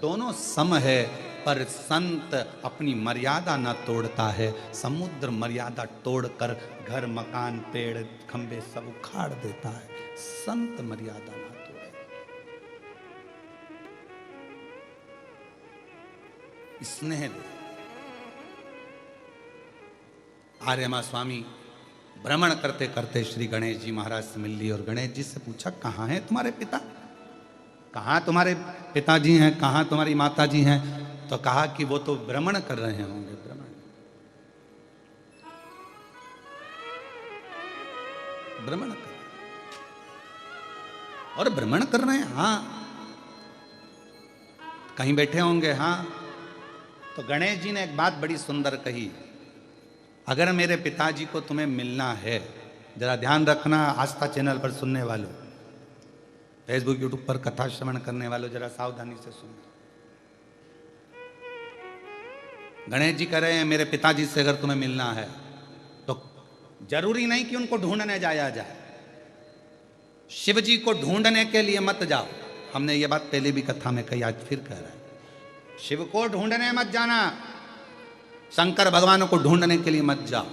दोनों सम है, पर संत अपनी मर्यादा न तोड़ता है। समुद्र मर्यादा तोड़कर घर मकान पेड़ खंबे सब उखाड़ देता है, संत मर्यादा न तोड़े। स्नेह दे, आर्यमा स्वामी भ्रमण करते करते श्री गणेश जी महाराज से मिल ली और गणेश जी से पूछा, कहाँ हैं तुम्हारे पिता, कहाँ तुम्हारे पिताजी हैं, कहाँ तुम्हारी माता जी हैं? तो कहा कि वो तो भ्रमण कर रहे होंगे। भ्रमण कर और भ्रमण कर रहे हैं, हाँ कहीं बैठे होंगे, हाँ। तो गणेश जी ने एक बात बड़ी सुंदर कही, अगर मेरे पिताजी को तुम्हें मिलना है, जरा ध्यान रखना आस्था चैनल पर सुनने वालों, फेसबुक यूट्यूब पर कथा श्रवण करने वालों, जरा सावधानी से सुनो। गणेश जी कह रहे हैं मेरे पिताजी से अगर तुम्हें मिलना है तो जरूरी नहीं कि उनको ढूंढने जाया जाए, शिव जी को ढूंढने के लिए मत जाओ। हमने ये बात पहले भी कथा में कही, आज फिर कह रहा है, शिव को ढूंढने मत जाना, शंकर भगवान को ढूंढने के लिए मत जाओ।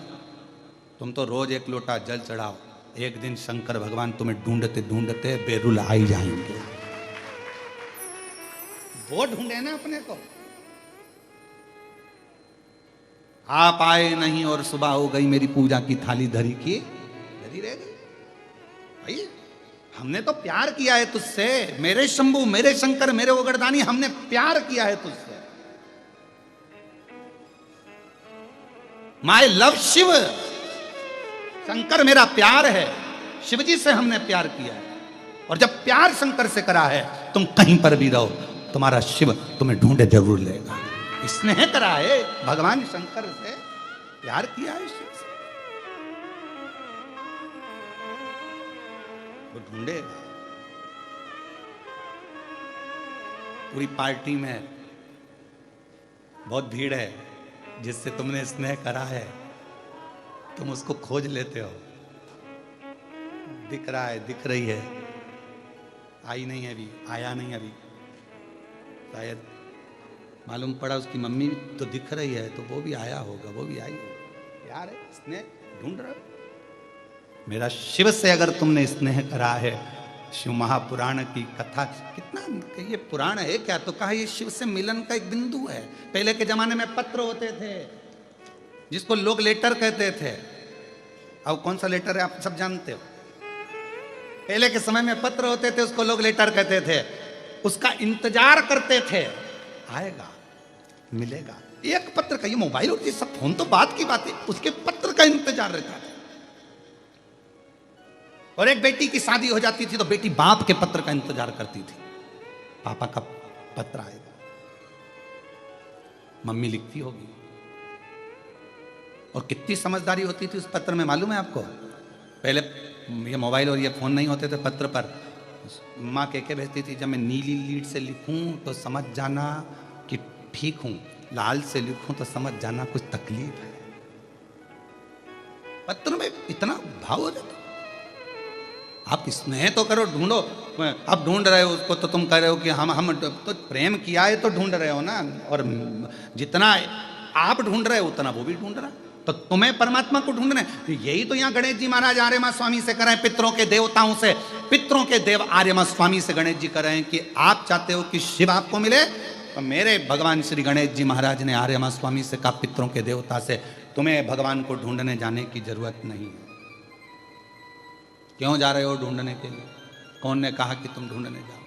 तुम तो रोज एक लोटा जल चढ़ाओ, एक दिन शंकर भगवान तुम्हें ढूंढते ढूंढते बेरुल आ ही जाएंगे। वो ढूंढे ना अपने को। आप आए नहीं और सुबह हो गई, मेरी पूजा की थाली धरी की धरी रह गई। भाई हमने तो प्यार किया है तुझसे, मेरे शंभू, मेरे शंकर, मेरे ओगरदानी, हमने प्यार किया है तुझसे। माय लव शिव, शंकर मेरा प्यार है, शिव जी से हमने प्यार किया है। और जब प्यार शंकर से करा है, तुम कहीं पर भी रहो, तुम्हारा शिव तुम्हें ढूंढे जरूर लेगा। स्नेह करा है भगवान शंकर से, प्यार किया है शिव से, वो ढूंढेगा। पूरी पार्टी में बहुत भीड़ है, जिससे तुमने स्नेह करा है, तुम उसको खोज लेते हो, दिख रहा है, दिख रही है, आई नहीं है अभी, आया नहीं अभी, शायद मालूम पड़ा उसकी मम्मी तो दिख रही है, तो वो भी आया होगा, वो भी आई होगी। यार है स्नेह ढूंढ रहा है। मेरा शिव से अगर तुमने स्नेह करा है, शिव महापुराण की कथा, कितना ये पुराण है क्या, तो कहा ये शिव से मिलन का एक बिंदु है। पहले के जमाने में पत्र होते थे जिसको लोग लेटर कहते थे। अब कौन सा लेटर है आप सब जानते हो। पहले के समय में पत्र होते थे, उसको लोग लेटर कहते थे, उसका इंतजार करते थे, आएगा मिलेगा। एक पत्र का, ये मोबाइल और ये सब फोन तो बात की बात है, उसके पत्र का इंतजार रहता था। और एक बेटी की शादी हो जाती थी तो बेटी बाप के पत्र का इंतजार करती थी, पापा का पत्र आएगा, मम्मी लिखती होगी। और कितनी समझदारी होती थी उस पत्र में, मालूम है आपको। पहले ये मोबाइल और ये फोन नहीं होते थे, पत्र पर माँ कह भेजती थी, जब मैं नीली लीड से लिखूं तो समझ जाना कि ठीक हूं, लाल से लिखूं तो समझ जाना कुछ तकलीफ है। पत्र में इतना भाव हो जाता। आप स्नेह तो करो, ढूंढो। अब ढूंढ रहे हो उसको तो तुम कह रहे हो कि हम तो प्रेम किया है तो ढूंढ रहे हो ना, और जितना आप ढूंढ रहे हो उतना वो भी ढूंढ रहा है, तो तुम्हें परमात्मा को ढूंढना है। यही तो यहाँ गणेश जी महाराज आर्यमा स्वामी से कर रहे हैं, पितरों के देवताओं से, पितरों के देव आर्यमा स्वामी से गणेश जी कर रहे हैं कि आप चाहते हो कि शिव आपको मिले, तो मेरे भगवान श्री गणेश जी महाराज ने आर्यमा स्वामी से कहा, पितरों के देवता से, तुम्हें भगवान को ढूंढने जाने की जरूरत नहीं है। क्यों जा रहे हो ढूंढने के लिए? कौन ने कहा कि तुम ढूंढने जाओ?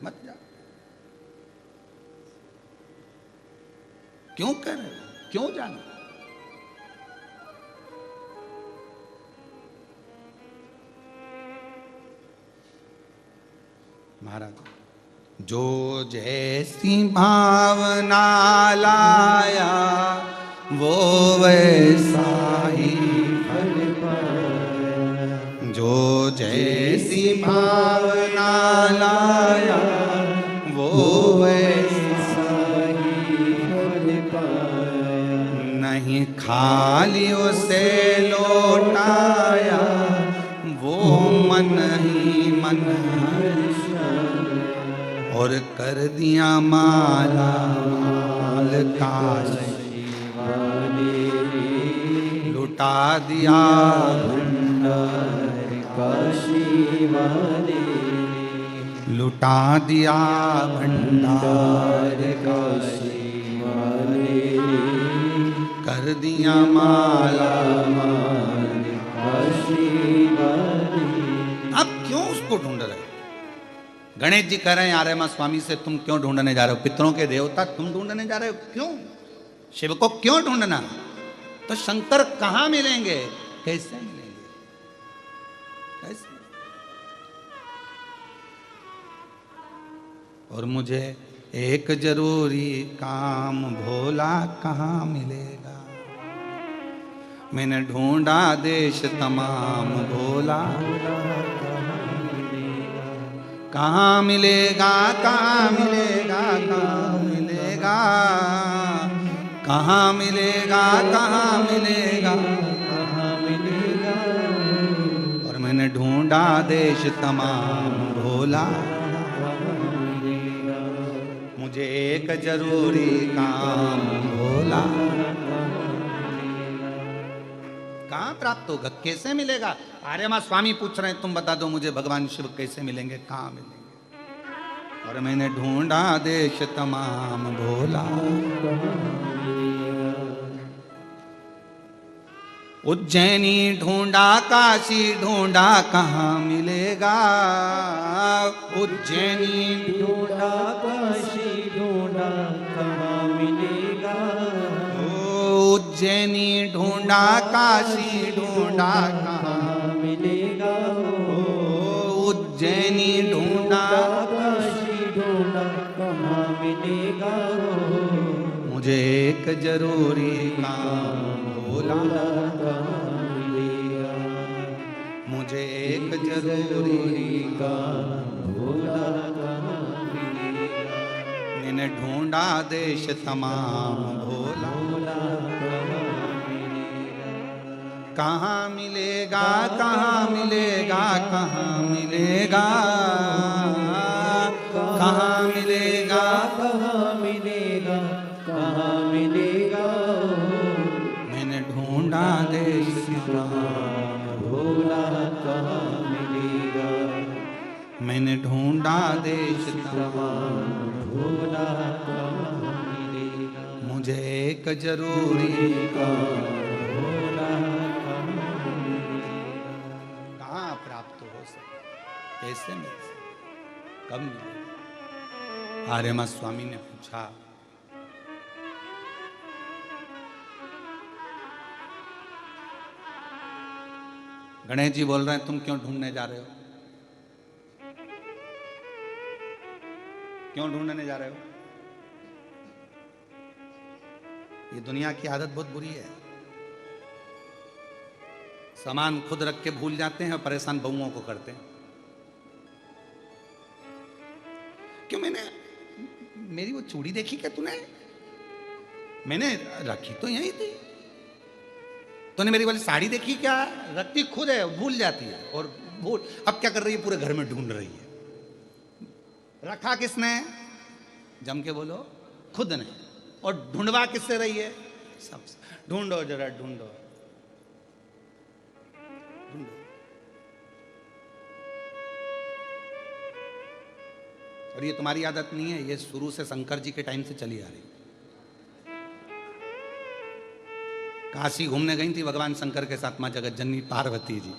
मत जाओ। क्यों कह रहे हो, क्यों जाना? महाराज, जो जैसी भावना लाया वो वैसा ही फल पाया, जो जैसी भावना लाया वो वैसा ही फल पाया, नहीं खाली उसे लौटाया वो मन ही मन और कर दिया माला माल काशी वाले, लुटा दिया भंडार काशी वाले, लुटा दिया भंडार काशी वाले, कर दिया माला आप क्यों उसको ढूंढ रहे हो? गणेश जी कह रहे हैं आर्य स्वामी से तुम क्यों ढूंढने जा रहे हो? पितरों के देवता तुम ढूंढने जा रहे हो, क्यों? शिव को क्यों ढूंढना? तो शंकर कहां मिलेंगे, कैसे मिलेंगे, कैसे? और मुझे एक जरूरी काम भोला कहाँ मिलेगा? मैंने ढूंढा देश तमाम भोला कहाँ मिलेगा, कहाँ मिलेगा, कहाँ मिलेगा, कहाँ मिलेगा, कहाँ मिलेगा, कहाँ मिलेगा? और मैंने ढूंढा देश तमाम भोला मुझे एक जरूरी काम भोला कहाँ प्राप्त होगा, कैसे मिलेगा? आर्यमा स्वामी पूछ रहे हैं तुम बता दो मुझे भगवान शिव कैसे मिलेंगे, कहाँ मिलेंगे? और मैंने ढूंढा देश तमाम भोला उज्जैनी ढूंढा, काशी ढूंढा, कहाँ मिलेगा? उज्जैनी ढूंढा, काशी ढूंढा, कहाँ मिलेगा? उज्जैनी ढूंढा, काशी ढूंढा, कहाँ मिलेगा? उज्जैनी ढूंढा, काशी ढूंढा, कहाँ मिलेगा? मुझे एक जरूरी काम भोला मिलेगा, मुझे एक जरूरी काम भोला मिलेगा, मैंने ढूंढा देश तमाम भोला कहाँ मिलेगा, कहाँ मिलेगा, कहाँ मिलेगा, कहाँ मिलेगा, कहाँ मिलेगा, कहाँ मिलेगा? मैंने ढूंढा देश तमाम भोला कहाँ मिलेगा? मैंने ढूंढा देश तमाम भोला कहाँ मिलेगा? मुझे एक जरूरी भोला कहाँ प्राप्त हो सके, कैसे मिल सके, कब मिलेगा? आर्यमा स्वामी ने पूछा गणेश जी बोल रहे हैं तुम क्यों ढूंढने जा रहे हो, क्यों ढूंढने जा रहे हो? ये दुनिया की आदत बहुत बुरी है, सामान खुद रख के भूल जाते हैं और परेशान बहुओं को करते हैं। क्यों? मेरी वो चूड़ी देखी क्या तूने? मैंने रखी तो यही थी। तूने मेरी वाली साड़ी देखी क्या? रखती खुद है, भूल जाती है। और भूल अब क्या कर रही है, पूरे घर में ढूंढ रही है। रखा किसने? जम के बोलो, खुद ने। और ढूंढवा किससे रही है? सब। ढूंढो जरा, ढूंढो ढूंढो। और ये तुम्हारी आदत नहीं है, ये शुरू से शंकर जी के टाइम से चली आ रही। काशी घूमने गई थी भगवान शंकर के साथ मां जगत जननी पार्वती जी,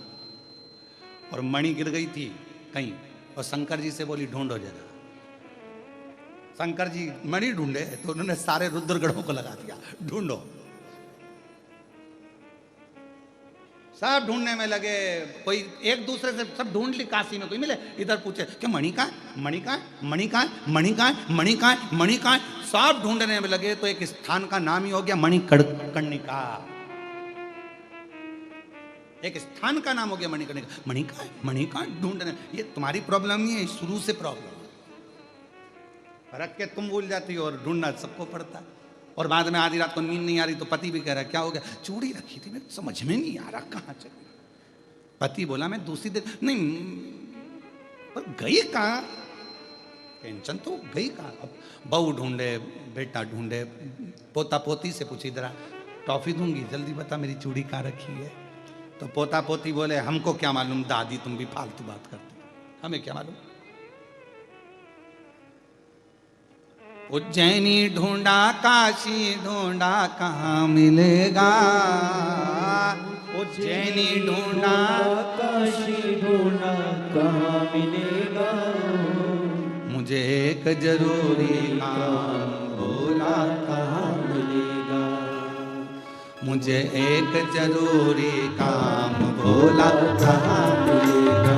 और मणि गिर गई थी कहीं, और शंकर जी से बोली ढूंढो जरा। शंकर जी मणि ढूंढे तो उन्होंने सारे रुद्रगढ़ों को लगा दिया, ढूंढो। सब ढूंढने में लगे, कोई एक दूसरे से सब ढूंढ ली, काशी में कोई मिले, इधर पूछे कि मणि कहाँ, मणि कहाँ, मणि कहाँ, मणि कहाँ, मणि कहाँ, मणि कहाँ, सब ढूंढने में लगे। तो एक स्थान का नाम ही हो गया मणिकर्णिका। एक स्थान का नाम हो गया मणिकर्णिका। मणि कहाँ, मणि कहाँ ढूंढने। ये तुम्हारी प्रॉब्लम नहीं है, शुरू से प्रॉब्लम। रख के तुम भूल जाती हो और ढूंढना सबको पड़ता। और बाद में आधी रात को नींद नहीं आ रही तो पति भी कह रहा है क्या हो गया? चूड़ी रखी थी, मेरे समझ में नहीं आ रहा कहाँ चली। पति बोला मैं दूसरी दिन नहीं, पर गई कहाँ? टेंशन तो गई कहाँ? अब बहू ढूंढे, बेटा ढूंढे, पोता पोती से पूछी जरा टॉफी दूंगी, जल्दी बता मेरी चूड़ी कहाँ रखी है। तो पोता पोती बोले हमको क्या मालूम दादी, तुम भी फालतू बात करते, हमें क्या मालूम। उज्जैनी ढूंढा काशी ढूंढा कहाँ मिलेगा, उज्जैनी ढूंढा काशी ढूंढा कहाँ मिलेगा, मुझे एक जरूरी काम भोला कहाँ मिलेगा, मुझे एक जरूरी काम भोला कहाँ मिलेगा,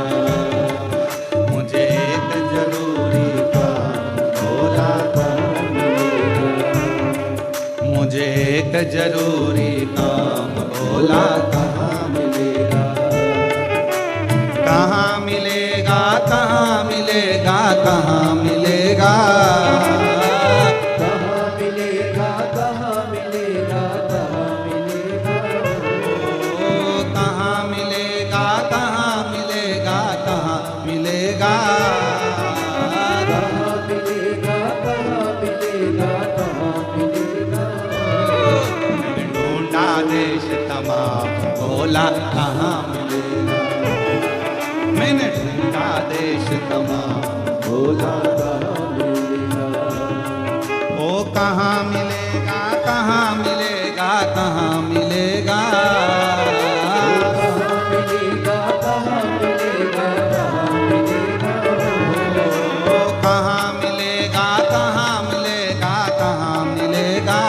मुझे एक जरूरी काम भोला कहाँ मिलेगा, मुझे एक जरूरी काम भोला कहाँ मिलेगा, कहाँ मिलेगा, कहाँ मिलेगा, कहाँ मिलेगा, कहाँ मिलेगा, कहाँ मिलेगा, कहाँ मिलेगा, ओ कहाँ मिलेगा, कहाँ मिलेगा, कहाँ मिलेगा, कहाँ मिलेगा, कहाँ मिलेगा, कहाँ मिलेगा, मैंने ढूंढा देश तमाम भोला कहाँ मिलेगा, मैंने ढूंढा देश तमाम भोला कहाँ मिलेगा, ओ कहाँ मिलेगा, कहाँ मिलेगा, कहाँ मिलेगा, कहाँ मिलेगा, कहाँ मिलेगा, कहाँ मिलेगा, ओ कहाँ मिलेगा, कहाँ मिलेगा, कहाँ मिलेगा,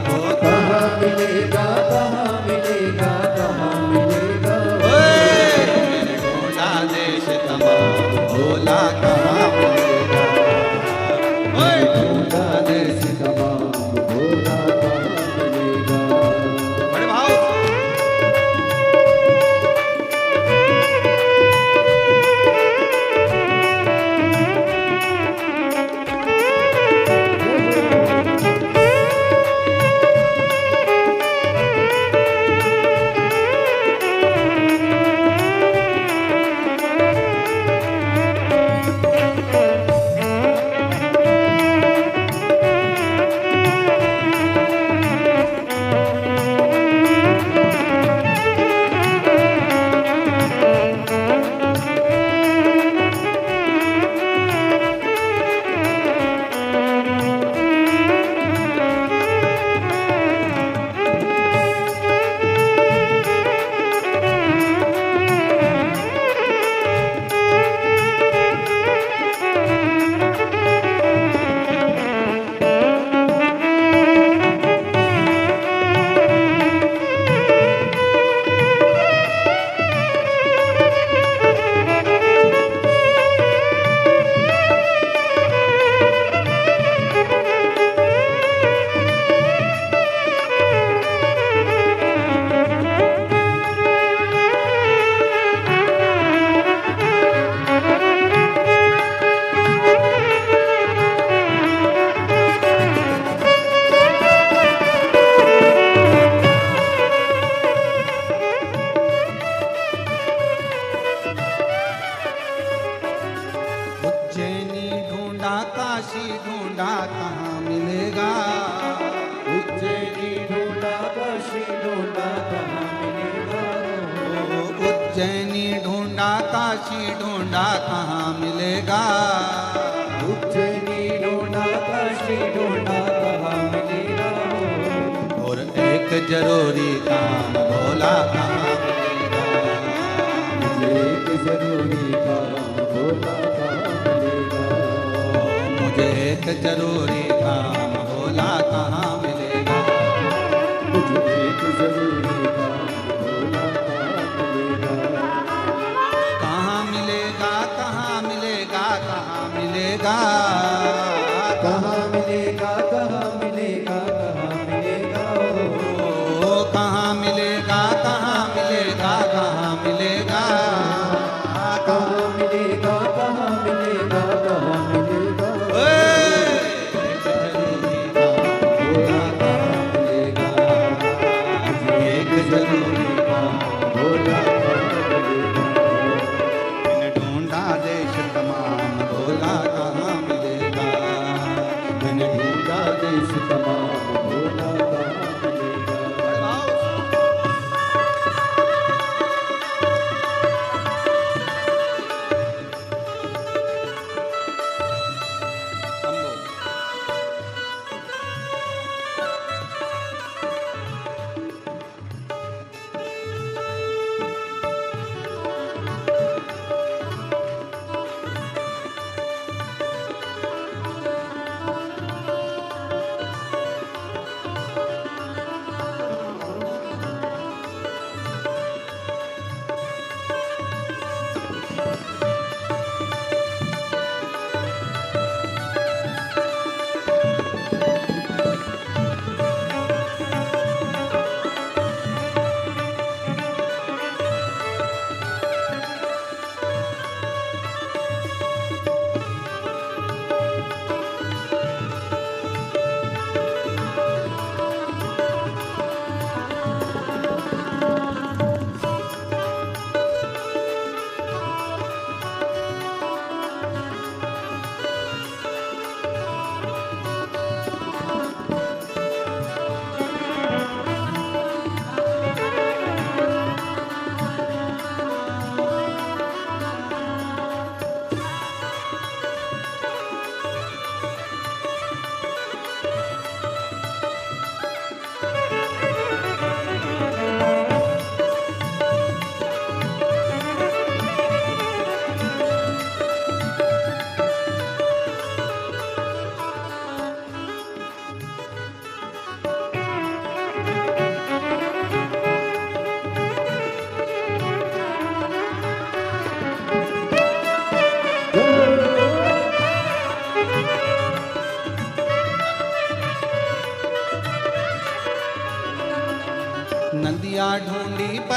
ओ कहाँ मिलेगा, कहाँ मिलेगा, कहाँ मिलेगा, ओए मैंने ढूंढा देश तमाम भोला कहाँ मिलेगा, ओए ढूंढा देश तमाम भोला कहाँ मिलेगा, बड़े भाव उज्जैनी ढूंढा काशी ढूंढा कहाँ मिलेगा, उज्जैनी ढूंढा काशी ढूंढा कहाँ मिलेगा, ओ उज्जैनी ढूंढा काशी ढूंढा कहाँ मिलेगा, उज्जैनी ढूंढा काशी ढूंढा कहाँ मिलेगा, और एक जरूरी काम भोला कहाँ मिलेगा, मुझे एक जरूरी काम भोला कहाँ मिलेगा, मुझे एक जरूरी काम भोला कहाँ मिलेगा, मुझे एक जरूरी काम भोला कहाँ मिलेगा, कहाँ मिलेगा, कहाँ मिलेगा, कहाँ मिलेगा, कहाँ मिलेगा, कहाँ मिलेगा, कहाँ मिलेगा, ओ कहाँ मिलेगा, कहाँ मिलेगा, कहाँ मिलेगा, कहाँ मिलेगा, कहाँ मिलेगा, कहाँ मिलेगा, ओए, एक जरूरी काम भोला कहाँ मिलेगा, एक जरूरी काम भोला कहाँ मिलेगा, मैंने ढूंढा देश तमाम भोला कहाँ मिलेगा,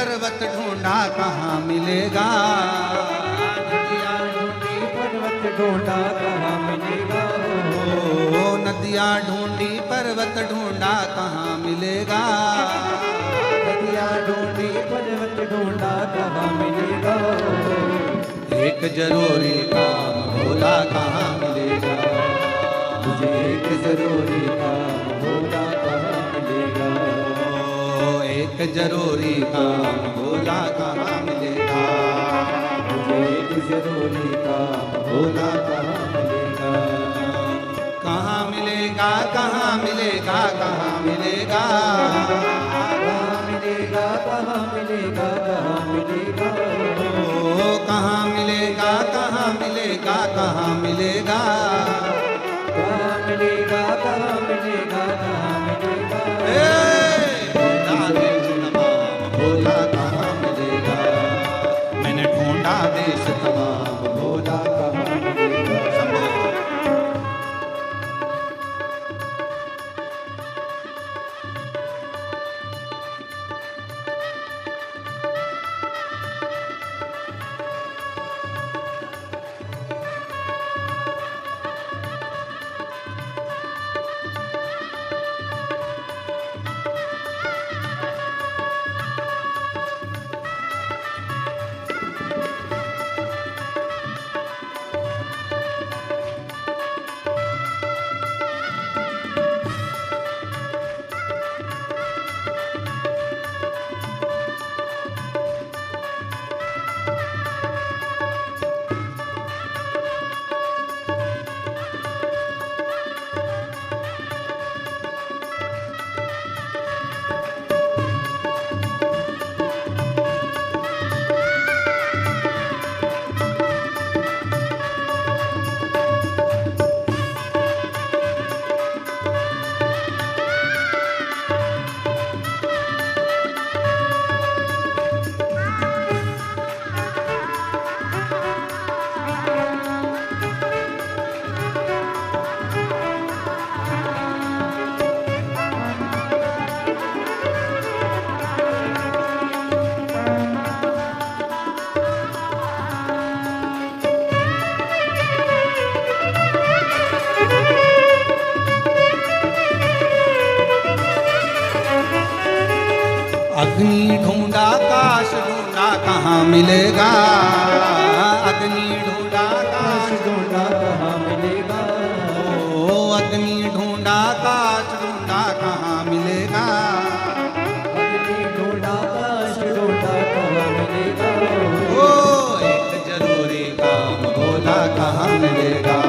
पर्वत ढूंढा कहाँ मिलेगा, नदियाँ ढूंढी पर्वत ढूंढा कहाँ मिलेगा, ओ नदियाँ ढूंढी पर्वत ढूंढा कहाँ मिलेगा, नदियाँ ढूंढी पर्वत ढूंढा कहाँ मिलेगा, एक जरूरी काम भोला कहाँ मिलेगा, मुझे एक जरूरी काम भोला कहाँ मिलेगा, ओ एक जरूरी काम भोला कहाँ मिलेगा, मुझे एक जरूरी काम भोला कहाँ मिलेगा, कहाँ मिलेगा, कहाँ मिलेगा, कहाँ मिलेगा, कहाँ मिलेगा, कहाँ मिलेगा, कहाँ मिलेगा, ओ कहाँ मिलेगा, कहाँ मिलेगा, कहाँ मिलेगा, कहाँ मिलेगा, कहाँ मिलेगा, कहाँ मिलेगा, देश तमाम भोला कहाँ मिलेगा, मैंने ढूंढा देश तमाम भोला कहाँ मिलेगा, अग्नि ढूंढा काश ढूंढा कहाँ मिलेगा, अग्नि ढूंढा काश काश ढूंढा कहाँ मिलेगा, ओ अग्नि ढूंढा काश ढूंढा कहाँ मिलेगा, अग्नि ढूंढा काश ढूंढा कहाँ मिलेगा, ओ एक जरूरी काम भोला कहाँ मिलेगा,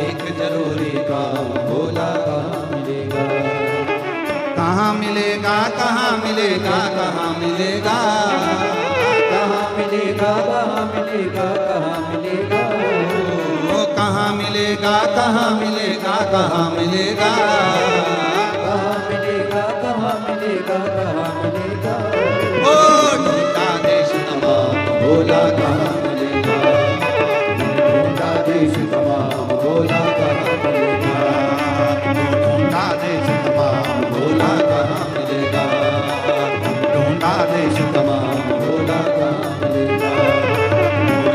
एक जरूरी काम भोला कहाँ मिलेगा, कहाँ मिलेगा, कहाँ मिलेगा, कहाँ मिलेगा, कहाँ मिलेगा, कहाँ मिलेगा, कहाँ मिलेगा, ओ कहाँ मिलेगा, कहाँ मिलेगा, कहाँ मिलेगा, कहाँ मिलेगा, कहाँ मिलेगा, कहाँ मिलेगा, ओ ढूंढा देश तमाम भोला कहाँ मिलेगा, ढूंढा देश तमाम भोला कहाँ मिलेगा, ढूंढा देश तमाम भोला कहाँ मिलेगा, ढूंढा देश तमाम भोला कहाँ मिलेगा,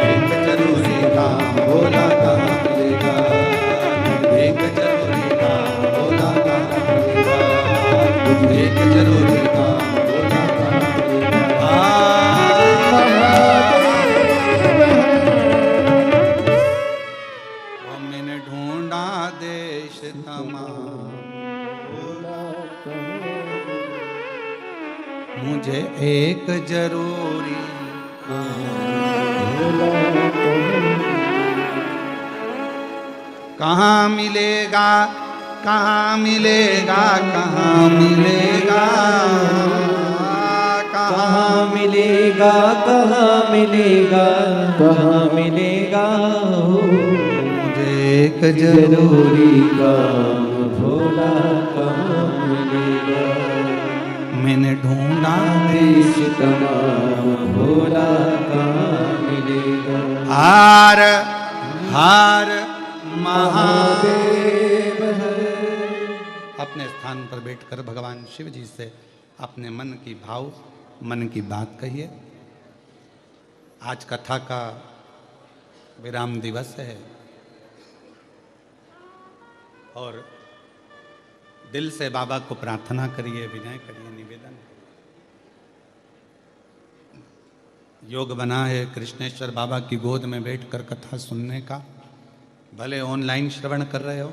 एक जरूरी काम भोला कहाँ मिलेगा, एक जरूरी काम भोला कहाँ मिलेगा, एक जरूरी काम भोला कहाँ मिलेगा। मैंने ढूंढा देश तमाम, मुझे एक जरूरी कहाँ मिलेगा, कहाँ मिलेगा, कहाँ मिलेगा, कहाँ मिलेगा, कहाँ मिलेगा, कहाँ मिलेगा, मुझे एक जरूरी काम भोला कहाँ मिलेगा, मैंने ढूंढा देश तमाम भोला कहाँ मिलेगा, हार हार महादेव। महादेव है। अपने स्थान पर बैठकर भगवान शिव जी से अपने मन की भाव मन की बात कहिए। आज कथा का विराम दिवस है और दिल से बाबा को प्रार्थना करिए, विनय करिए, निवेदन। योग बना है कृष्णेश्वर बाबा की गोद में बैठकर कथा सुनने का। भले ऑनलाइन श्रवण कर रहे हो,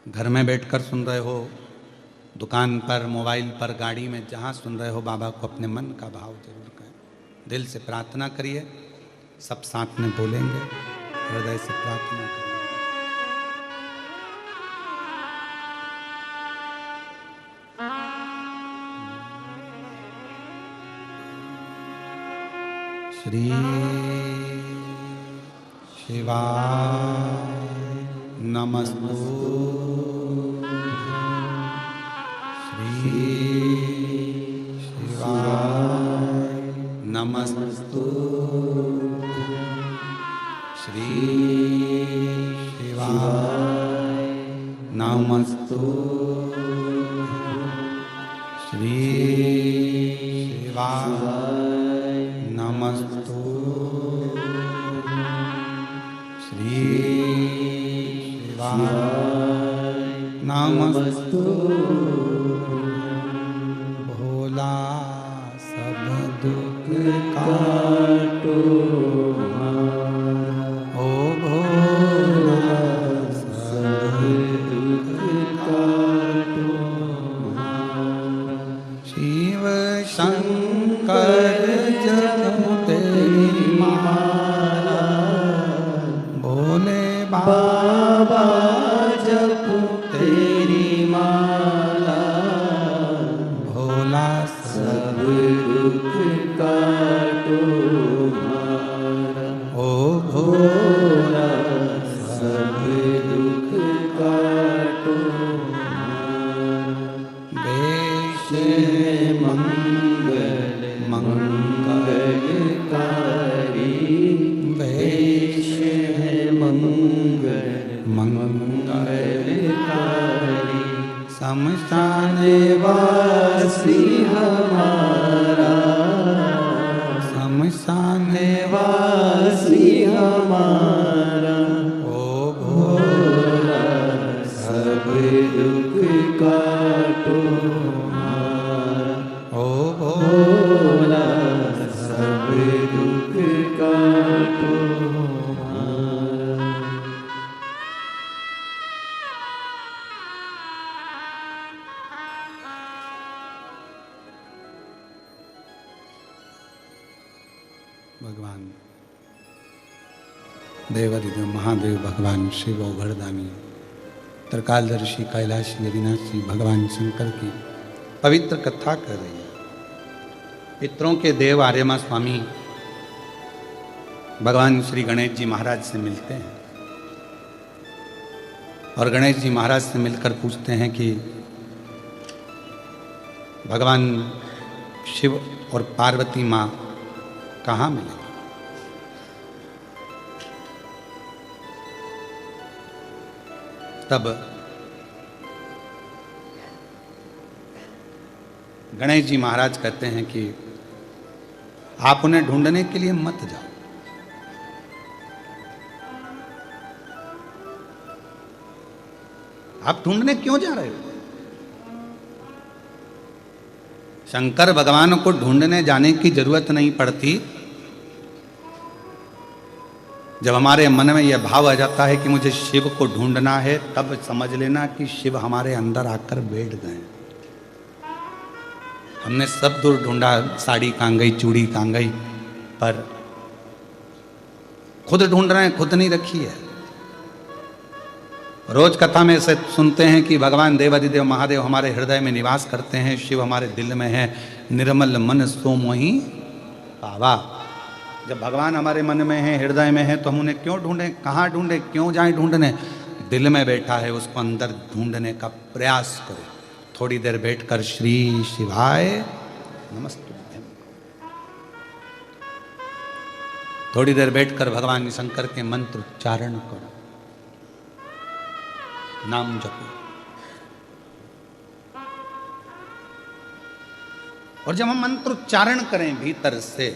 घर में बैठकर सुन रहे हो, दुकान पर, मोबाइल पर, गाड़ी में, जहाँ सुन रहे हो, बाबा को अपने मन का भाव जरूर करें। दिल से प्रार्थना करिए, सब साथ में बोलेंगे, हृदय से प्रार्थना करिए। श्री शिवाय नमस्तु। श्री शिवाय नमस्तु। श्री शिवाय नमस्तु। श्री शिवाय नमस्तु। श्री शिवाय नमस्तु। भोला सब दुख काटो, ओ भोला सब दुख काटो। शिव शंकर जपो तेरी माला, भोले बाबा जपो तेरी माला। भोला सब दुख काटो मारा, ओ भोला सब दुख काटो मारा। वेश मंगल मंगलकारी, वेश मंगल मंगलकारी। शमशान वासी हमारा, शमशान वासी हमारा। ओ भोला सब दुख काटो मारा, ओ भोला सब दुख काटो मारा। भगवान देवादिदेव महादेव, भगवान शिव औघड़दानी, त्रिकालदर्शी, कैलाशी, अविनाशी भगवान शंकर की पवित्र कथा कर रही है। पितरों के देव आर्यमा स्वामी भगवान श्री गणेश जी महाराज से मिलते हैं और गणेश जी महाराज से मिलकर पूछते हैं कि भगवान शिव और पार्वती माँ कहाँ मिले। तब गणेश जी महाराज कहते हैं कि आप उन्हें ढूंढने के लिए मत जाओ। आप ढूंढने क्यों जा रहे हो? शंकर भगवान को ढूंढने जाने की जरूरत नहीं पड़ती। जब हमारे मन में यह भाव आ जाता है कि मुझे शिव को ढूंढना है, तब समझ लेना कि शिव हमारे अंदर आकर बैठ गए। हमने सब दूर ढूंढा, साड़ी कहाँ गई, चूड़ी कहाँ गई, पर खुद ढूंढ रहे हैं, खुद नहीं रखी है। रोज कथा में से सुनते हैं कि भगवान देवादिदेव महादेव हमारे हृदय में निवास करते हैं, शिव हमारे दिल में है, निर्मल मन सो मोहि पावा। जब भगवान हमारे मन में है, हृदय में है, तो हम उन्हें क्यों ढूंढें, कहाँ ढूंढें, क्यों जाएं ढूंढने? दिल में बैठा है, उसको अंदर ढूंढने का प्रयास करो। थोड़ी देर बैठकर श्री शिवाय नमस्तुभ्यं, थोड़ी देर बैठकर भगवान शंकर के मंत्र उच्चारण करो, नाम जपो। और जब हम मंत्रोच्चारण करें भीतर से,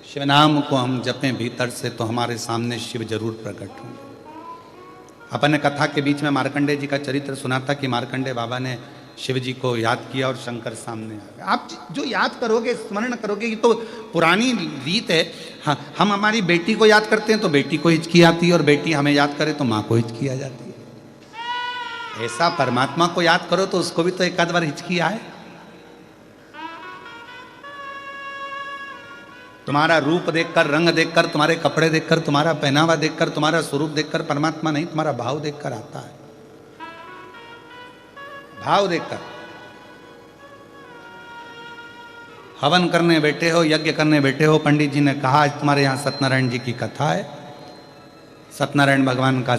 शिव नाम को हम जपें भीतर से, तो हमारे सामने शिव जरूर प्रकट होंगे। अपन ने कथा के बीच में मार्कंडेय जी का चरित्र सुना था कि मार्कंडेय बाबा ने शिव जी को याद किया और शंकर सामने आ गए। आप जो याद करोगे, स्मरण करोगे, ये तो पुरानी रीत है। हाँ, हम हमारी बेटी को याद करते हैं तो बेटी को हिचकी आती है, और बेटी हमें याद करे तो माँ को हिचकी आ जाती है। ऐसा परमात्मा को याद करो तो उसको भी तो एक आध बार हिचकी आए। तुम्हारा रूप देखकर, रंग देखकर, तुम्हारे कपड़े देखकर, तुम्हारा पहनावा देखकर, तुम्हारा स्वरूप देखकर परमात्मा नहीं, तुम्हारा भाव देखकर आता है। भाव देखकर। हवन करने बैठे हो, यज्ञ करने बैठे हो, पंडित जी ने कहा आज तुम्हारे यहां सत्यनारायण जी की कथा है, सत्यनारायण भगवान का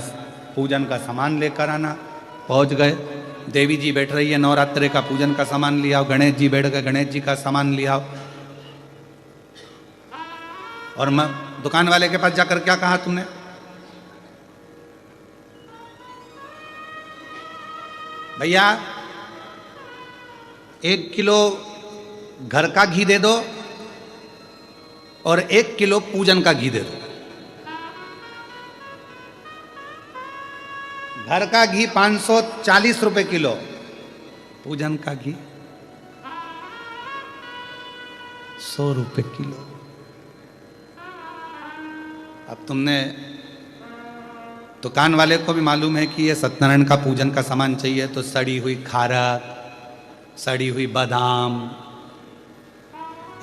पूजन का सामान लेकर आना। पहुंच गए, देवी जी बैठ रही है, नवरात्रे का पूजन का सामान लिया। गणेश जी बैठ गए, गणेश जी का सामान लिया। और मैं दुकान वाले के पास जाकर क्या कहा तुमने? भैया 1 किलो घर का घी दे दो और 1 किलो पूजन का घी दे दो। घर का घी 540 रुपए किलो, पूजन का घी 100 रुपए किलो। अब तुमने दुकान वाले को भी मालूम है कि ये सत्यनारायण का पूजन का सामान चाहिए, तो सड़ी हुई खारक, सड़ी हुई बादाम,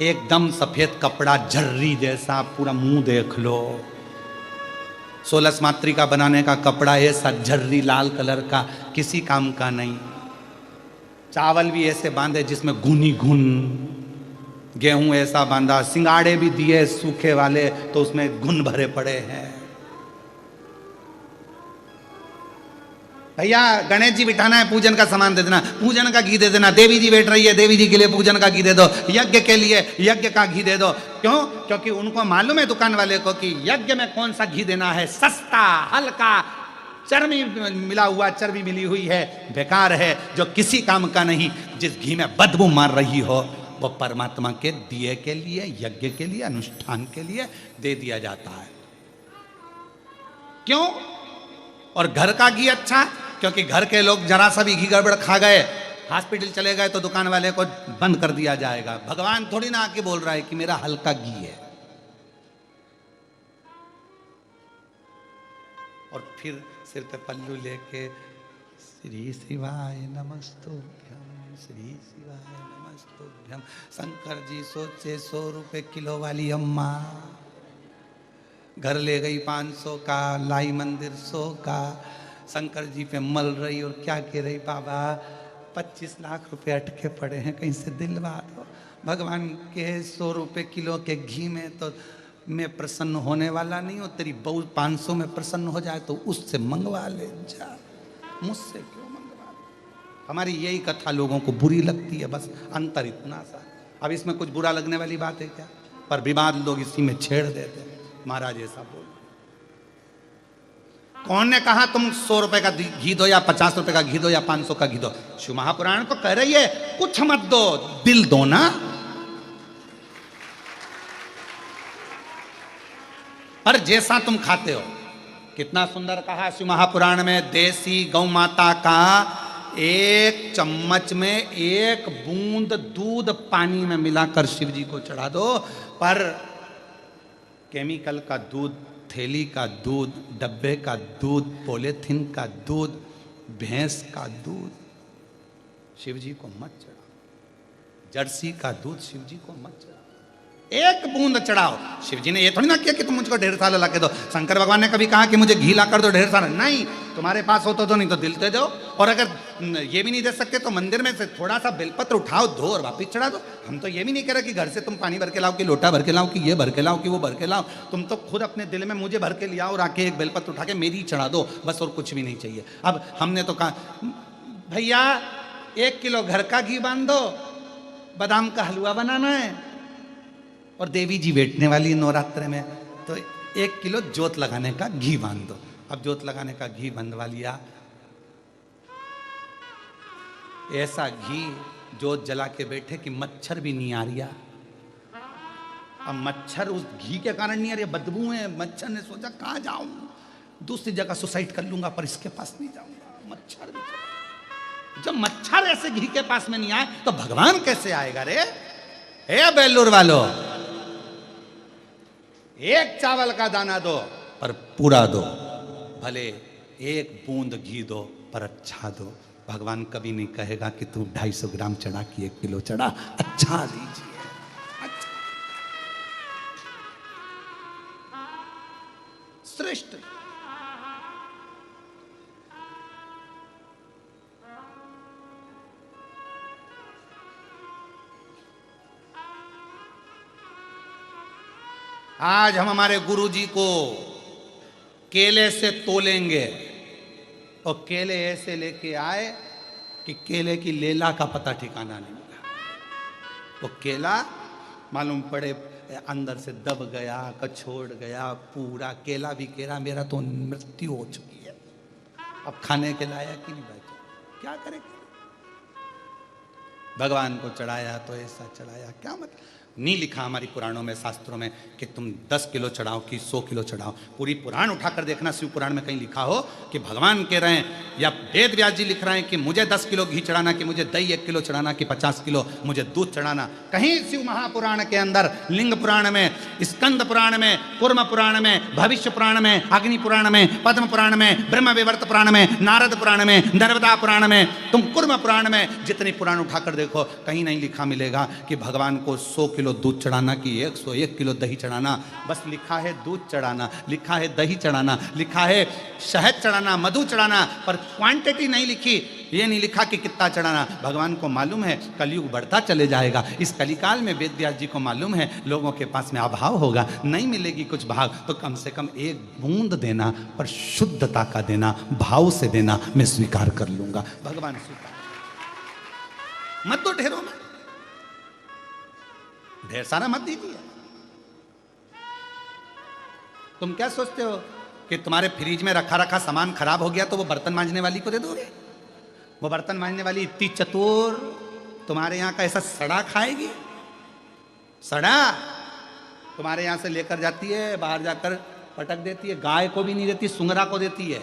एकदम सफेद कपड़ा झर्री जैसा, पूरा मुंह देख लो। 16 मातृका बनाने का कपड़ा ऐसा झर्री लाल कलर का, किसी काम का नहीं। चावल भी ऐसे बांधे जिसमें घुनी घुन, गेहूं ऐसा बांधा, सिंगाड़े भी दिए सूखे वाले तो उसमें घुन भरे पड़े हैं। भैया गणेश जी बिठाना है, पूजन का सामान दे देना, पूजन का घी दे देना। देवी जी बैठ रही है, देवी जी के लिए पूजन का घी दे दो। यज्ञ के लिए यज्ञ का घी दे दो। क्यों? क्योंकि उनको मालूम है दुकान वाले को कि यज्ञ में कौन सा घी देना है, सस्ता, हल्का, चर्बी मिला हुआ, चर्बी मिली हुई है, बेकार है, जो किसी काम का नहीं, जिस घी में बदबू मार रही हो, वो परमात्मा के दिए के लिए, यज्ञ के लिए, अनुष्ठान के लिए दे दिया जाता है। क्यों? और घर का घी अच्छा, क्योंकि घर के लोग जरा सा भी घी गड़बड़ खा गए, हॉस्पिटल चले गए, तो दुकान वाले को बंद कर दिया जाएगा। भगवान थोड़ी ना आके बोल रहा है कि मेरा हल्का घी है। और फिर सिर पे पल्लू लेके श्री शिवाय नमस्तुभ्यम, श्री शिवाय नमस्तुभ्यम। शंकर जी सोचे 100 रुपए किलो वाली अम्मा घर ले गई 500 का, लाई मंदिर 100 का। शंकर जी पे मल रही और क्या कह रही, बाबा 25 लाख रुपए अटके पड़े हैं, कहीं से दिलवा दो। भगवान के 100 रुपए किलो के घी में तो मैं प्रसन्न होने वाला नहीं हूँ, तेरी बहू 500 में प्रसन्न हो जाए तो उससे मंगवा ले जा, मुझसे क्यों मंगवा ले। हमारी यही कथा लोगों को बुरी लगती है, बस अंतर इतना सा। अब इसमें कुछ बुरा लगने वाली बात है क्या? पर विवाद लोग इसी में छेड़ देते हैं। महाराज ऐसा बोल, कौन ने कहा तुम 100 रुपए का घी दो या 50 रुपए का घी दो या 500 का घी दो? शिव महापुराण तो कह रही है कुछ मत दो, दिल दो ना। पर जैसा तुम खाते हो, कितना सुंदर कहा शिव महापुराण में, देसी गौ माता का 1 चम्मच में 1 बूंद दूध पानी में मिलाकर शिव जी को चढ़ा दो। पर केमिकल का दूध, थैली का दूध, डब्बे का दूध, पॉलीथीन का दूध, भैंस का दूध शिव जी को मत चढ़ाओ। जर्सी का दूध शिव जी को मत चढ़ाओ, 1 बूंद चढ़ाओ। शिव जी ने ये थोड़ी ना किया कि तुम मुझको ढेर सारा ला के दो। शंकर भगवान ने कभी कहा कि मुझे घी ला कर दो ढेर सारा? नहीं, तुम्हारे पास हो तो नहीं तो दिल दे दो। और अगर ये भी नहीं दे सकते तो मंदिर में से थोड़ा सा बेलपत्र उठाओ, धो और वापिस चढ़ा दो। हम तो ये भी नहीं कह रहे कि घर से तुम पानी भर के लाओ, कि लोटा भर के लाओ, कि ये भर के लाओ, कि वो भर के लाओ। तुम तो खुद अपने दिल में मुझे भर के लिया और आके 1 बेलपत्र उठा के मेरी चढ़ा दो, बस, और कुछ भी नहीं चाहिए। अब हमने तो कहा भैया 1 किलो घर का घी बांध दो, बादाम का हलवा बनाना है, और देवी जी बैठने वाली नवरात्र में, तो 1 किलो जोत लगाने का घी बांध दो। अब जोत लगाने का घी बंधवा लिया। ऐसा घी जोत जला के बैठे कि मच्छर भी नहीं आ रहा। अब मच्छर उस घी के कारण नहीं आ रही, बदबू है। मच्छर ने सोचा कहाँ जाऊं, दूसरी जगह सुसाइड कर लूंगा, पर इसके पास नहीं जाऊंगा। मच्छर भी जब मच्छर ऐसे घी के पास में नहीं आए तो भगवान कैसे आएगा रे? हे बेलूर वालों, एक चावल का दाना दो पर पूरा दो, भले एक बूंद घी दो पर अच्छा दो। भगवान कभी नहीं कहेगा कि तू 250 ग्राम चढ़ा कि 1 किलो चढ़ा, अच्छा दीजिए, अच्छा श्रेष्ठ। आज हम हमारे गुरुजी को केले से तोलेंगे और केले ऐसे लेके आए कि केले की लेला का पता ठिकाना नहीं मिला। वो केला मालूम पड़े अंदर से दब गया, कछोड़ गया, पूरा केला भी केला, मेरा तो मृत्यु हो चुकी है, अब खाने के लायक ही नहीं बचा, क्या करेंगे? भगवान को चढ़ाया तो ऐसा चढ़ाया, क्या मतलब? नहीं लिखा हमारी पुराणों में, शास्त्रों में कि तुम 10 किलो चढ़ाओ कि 100 किलो चढ़ाओ। पूरी पुराण उठाकर देखना, शिव पुराण में कहीं लिखा हो कि भगवान कह रहे हैं या वेद व्यास जी लिख रहे हैं कि मुझे 10 किलो घी चढ़ाना, कि मुझे दही 1 किलो चढ़ाना, कि 50 किलो मुझे दूध चढ़ाना। कहीं शिव महापुराण के अंदर, लिंग पुराण में, स्कंद पुराण में, कूर्म पुराण में, भविष्य पुराण में, अग्नि पुराण में, पद्म पुराण में, ब्रह्म विवर्त पुराण में, नारद पुराण में, नर्मदा पुराण में, तुम कूर्म पुराण में जितनी पुराण उठाकर देखो, कहीं नहीं लिखा मिलेगा कि भगवान को 100 किलो दूध चढ़ाना कि 101 किलो दही चढ़ाना। बस लिखा है दूध चढ़ाना, लिखा है दही चढ़ाना, लिखा है शहद चढ़ाना, मधु चढ़ाना, पर क्वांटिटी नहीं लिखी। ये नहीं लिखा कि कितना चढ़ाना। भगवान को मालूम है कलयुग बढ़ता चले जाएगा, इस कलिकाल में वेद व्यास जी को मालूम है लोगों के पास में अभाव होगा, नहीं मिलेगी कुछ भाग, तो कम से कम 1 बूंद देना, पर शुद्धता का देना, भाव से देना, मैं स्वीकार कर लूंगा। भगवान स्वीकार मत तो ढेरों में, ढेर सारा मत दीजिए। तुम क्या सोचते हो कि तुम्हारे फ्रिज में रखा रखा सामान खराब हो गया तो वो बर्तन मांजने वाली को दे दोगे? वो बर्तन मांजने वाली इतनी चतुर तुम्हारे यहां का ऐसा सड़ा खाएगी? सड़ा तुम्हारे यहां से लेकर जाती है, बाहर जाकर पटक देती है, गाय को भी नहीं देती, सुंगरा को देती है,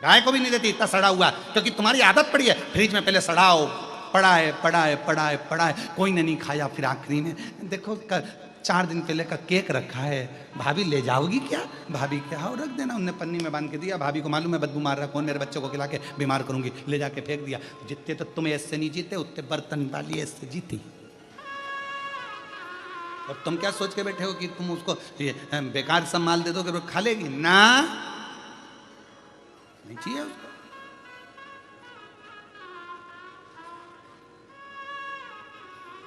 गाय को भी नहीं देती, इतना सड़ा हुआ, क्योंकि तुम्हारी आदत पड़ी है फ्रिज में पहले सड़ाओ, पड़ा है पड़ा है पड़ा है पड़ा है, कोई ने नहीं खाया, फिर आखिरी में देखो 4 दिन पहले का केक रखा है, भाभी ले जाओगी क्या? भाभी क्या हो, रख देना। उनने पन्नी में बांध के दिया, भाभी को मालूम है बदबू मार रहा, कौन मेरे बच्चों को खिला के बीमार करूंगी, ले जाके फेंक दिया। जितने तो तुम ऐसे नहीं जीते, उतने बर्तन वाली ऐसे जीती। और तुम क्या सोच के बैठे हो कि तुम उसको बेकार संभाल दे दोगे, खा लेगी ना? नहीं चाहिए उसको।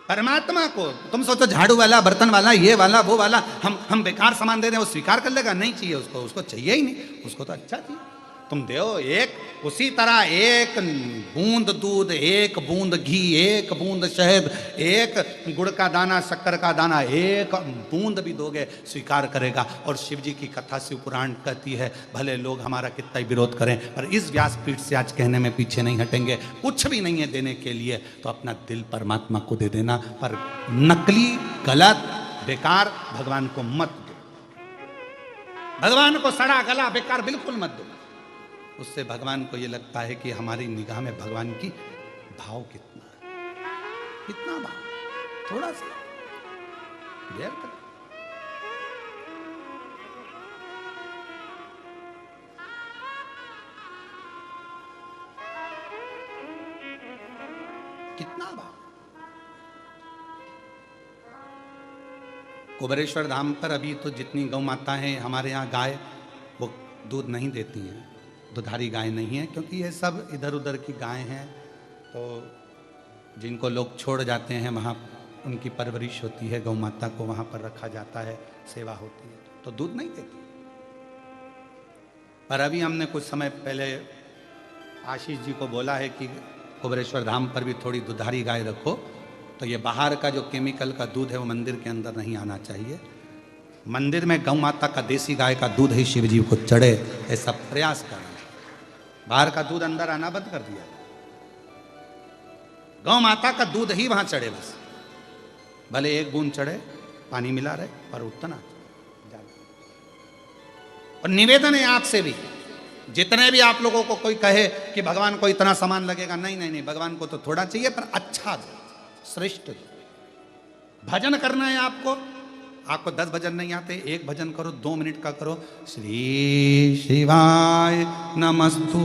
परमात्मा को तुम सोचो झाड़ू वाला, बर्तन वाला, ये वाला, वो वाला, हम बेकार सामान दे दें, वो स्वीकार कर लेगा? नहीं चाहिए उसको, उसको चाहिए ही नहीं, उसको तो अच्छा चाहिए। तुम दो एक, उसी तरह 1 बूंद दूध, 1 बूंद घी, 1 बूंद शहद, 1 गुड़ का दाना, शक्कर का दाना, 1 बूंद भी दोगे स्वीकार करेगा। और शिव जी की कथा शिव पुराण कहती है, भले लोग हमारा कितना ही विरोध करें, पर इस व्यासपीठ से आज कहने में पीछे नहीं हटेंगे। कुछ भी नहीं है देने के लिए, तो अपना दिल परमात्मा को दे देना, पर नकली, गलत, बेकार भगवान को मत दो। भगवान को सड़ा गला बेकार बिल्कुल मत दो। उससे भगवान को ये लगता है कि हमारी निगाह में भगवान की भाव कितना है, कितना भाव, थोड़ा सा देर तक। कितना भाव। कुबेरेश्वर धाम पर अभी तो जितनी गौ माता हैं हमारे यहाँ, गाय वो दूध नहीं देती हैं, दुधारी गाय नहीं है, क्योंकि ये सब इधर उधर की गाय हैं, तो जिनको लोग छोड़ जाते हैं वहाँ उनकी परवरिश होती है, गौ माता को वहाँ पर रखा जाता है, सेवा होती है, तो दूध नहीं देती। पर अभी हमने कुछ समय पहले आशीष जी को बोला है कि कुबेरेश्वर धाम पर भी थोड़ी दुधारी गाय रखो, तो ये बाहर का जो केमिकल का दूध है वो मंदिर के अंदर नहीं आना चाहिए। मंदिर में गौ माता का देसी गाय का दूध ही शिव जी को चढ़े, ऐसा प्रयास करना। बाहर का दूध अंदर आना बंद कर दिया। गौ माता का दूध ही वहां चढ़े, बस भले एक बूंद चढ़े, पानी मिला रहे पर उतना। और निवेदन है आपसे भी, जितने भी आप लोगों को कोई कहे कि भगवान को इतना सामान लगेगा, नहीं नहीं नहीं, भगवान को तो थोड़ा चाहिए पर अच्छा दो, श्रेष्ठ दो। भजन करना है आपको, आपको 10 भजन नहीं आते, एक भजन करो, 2 मिनट का करो, श्री शिवाय नमस्तु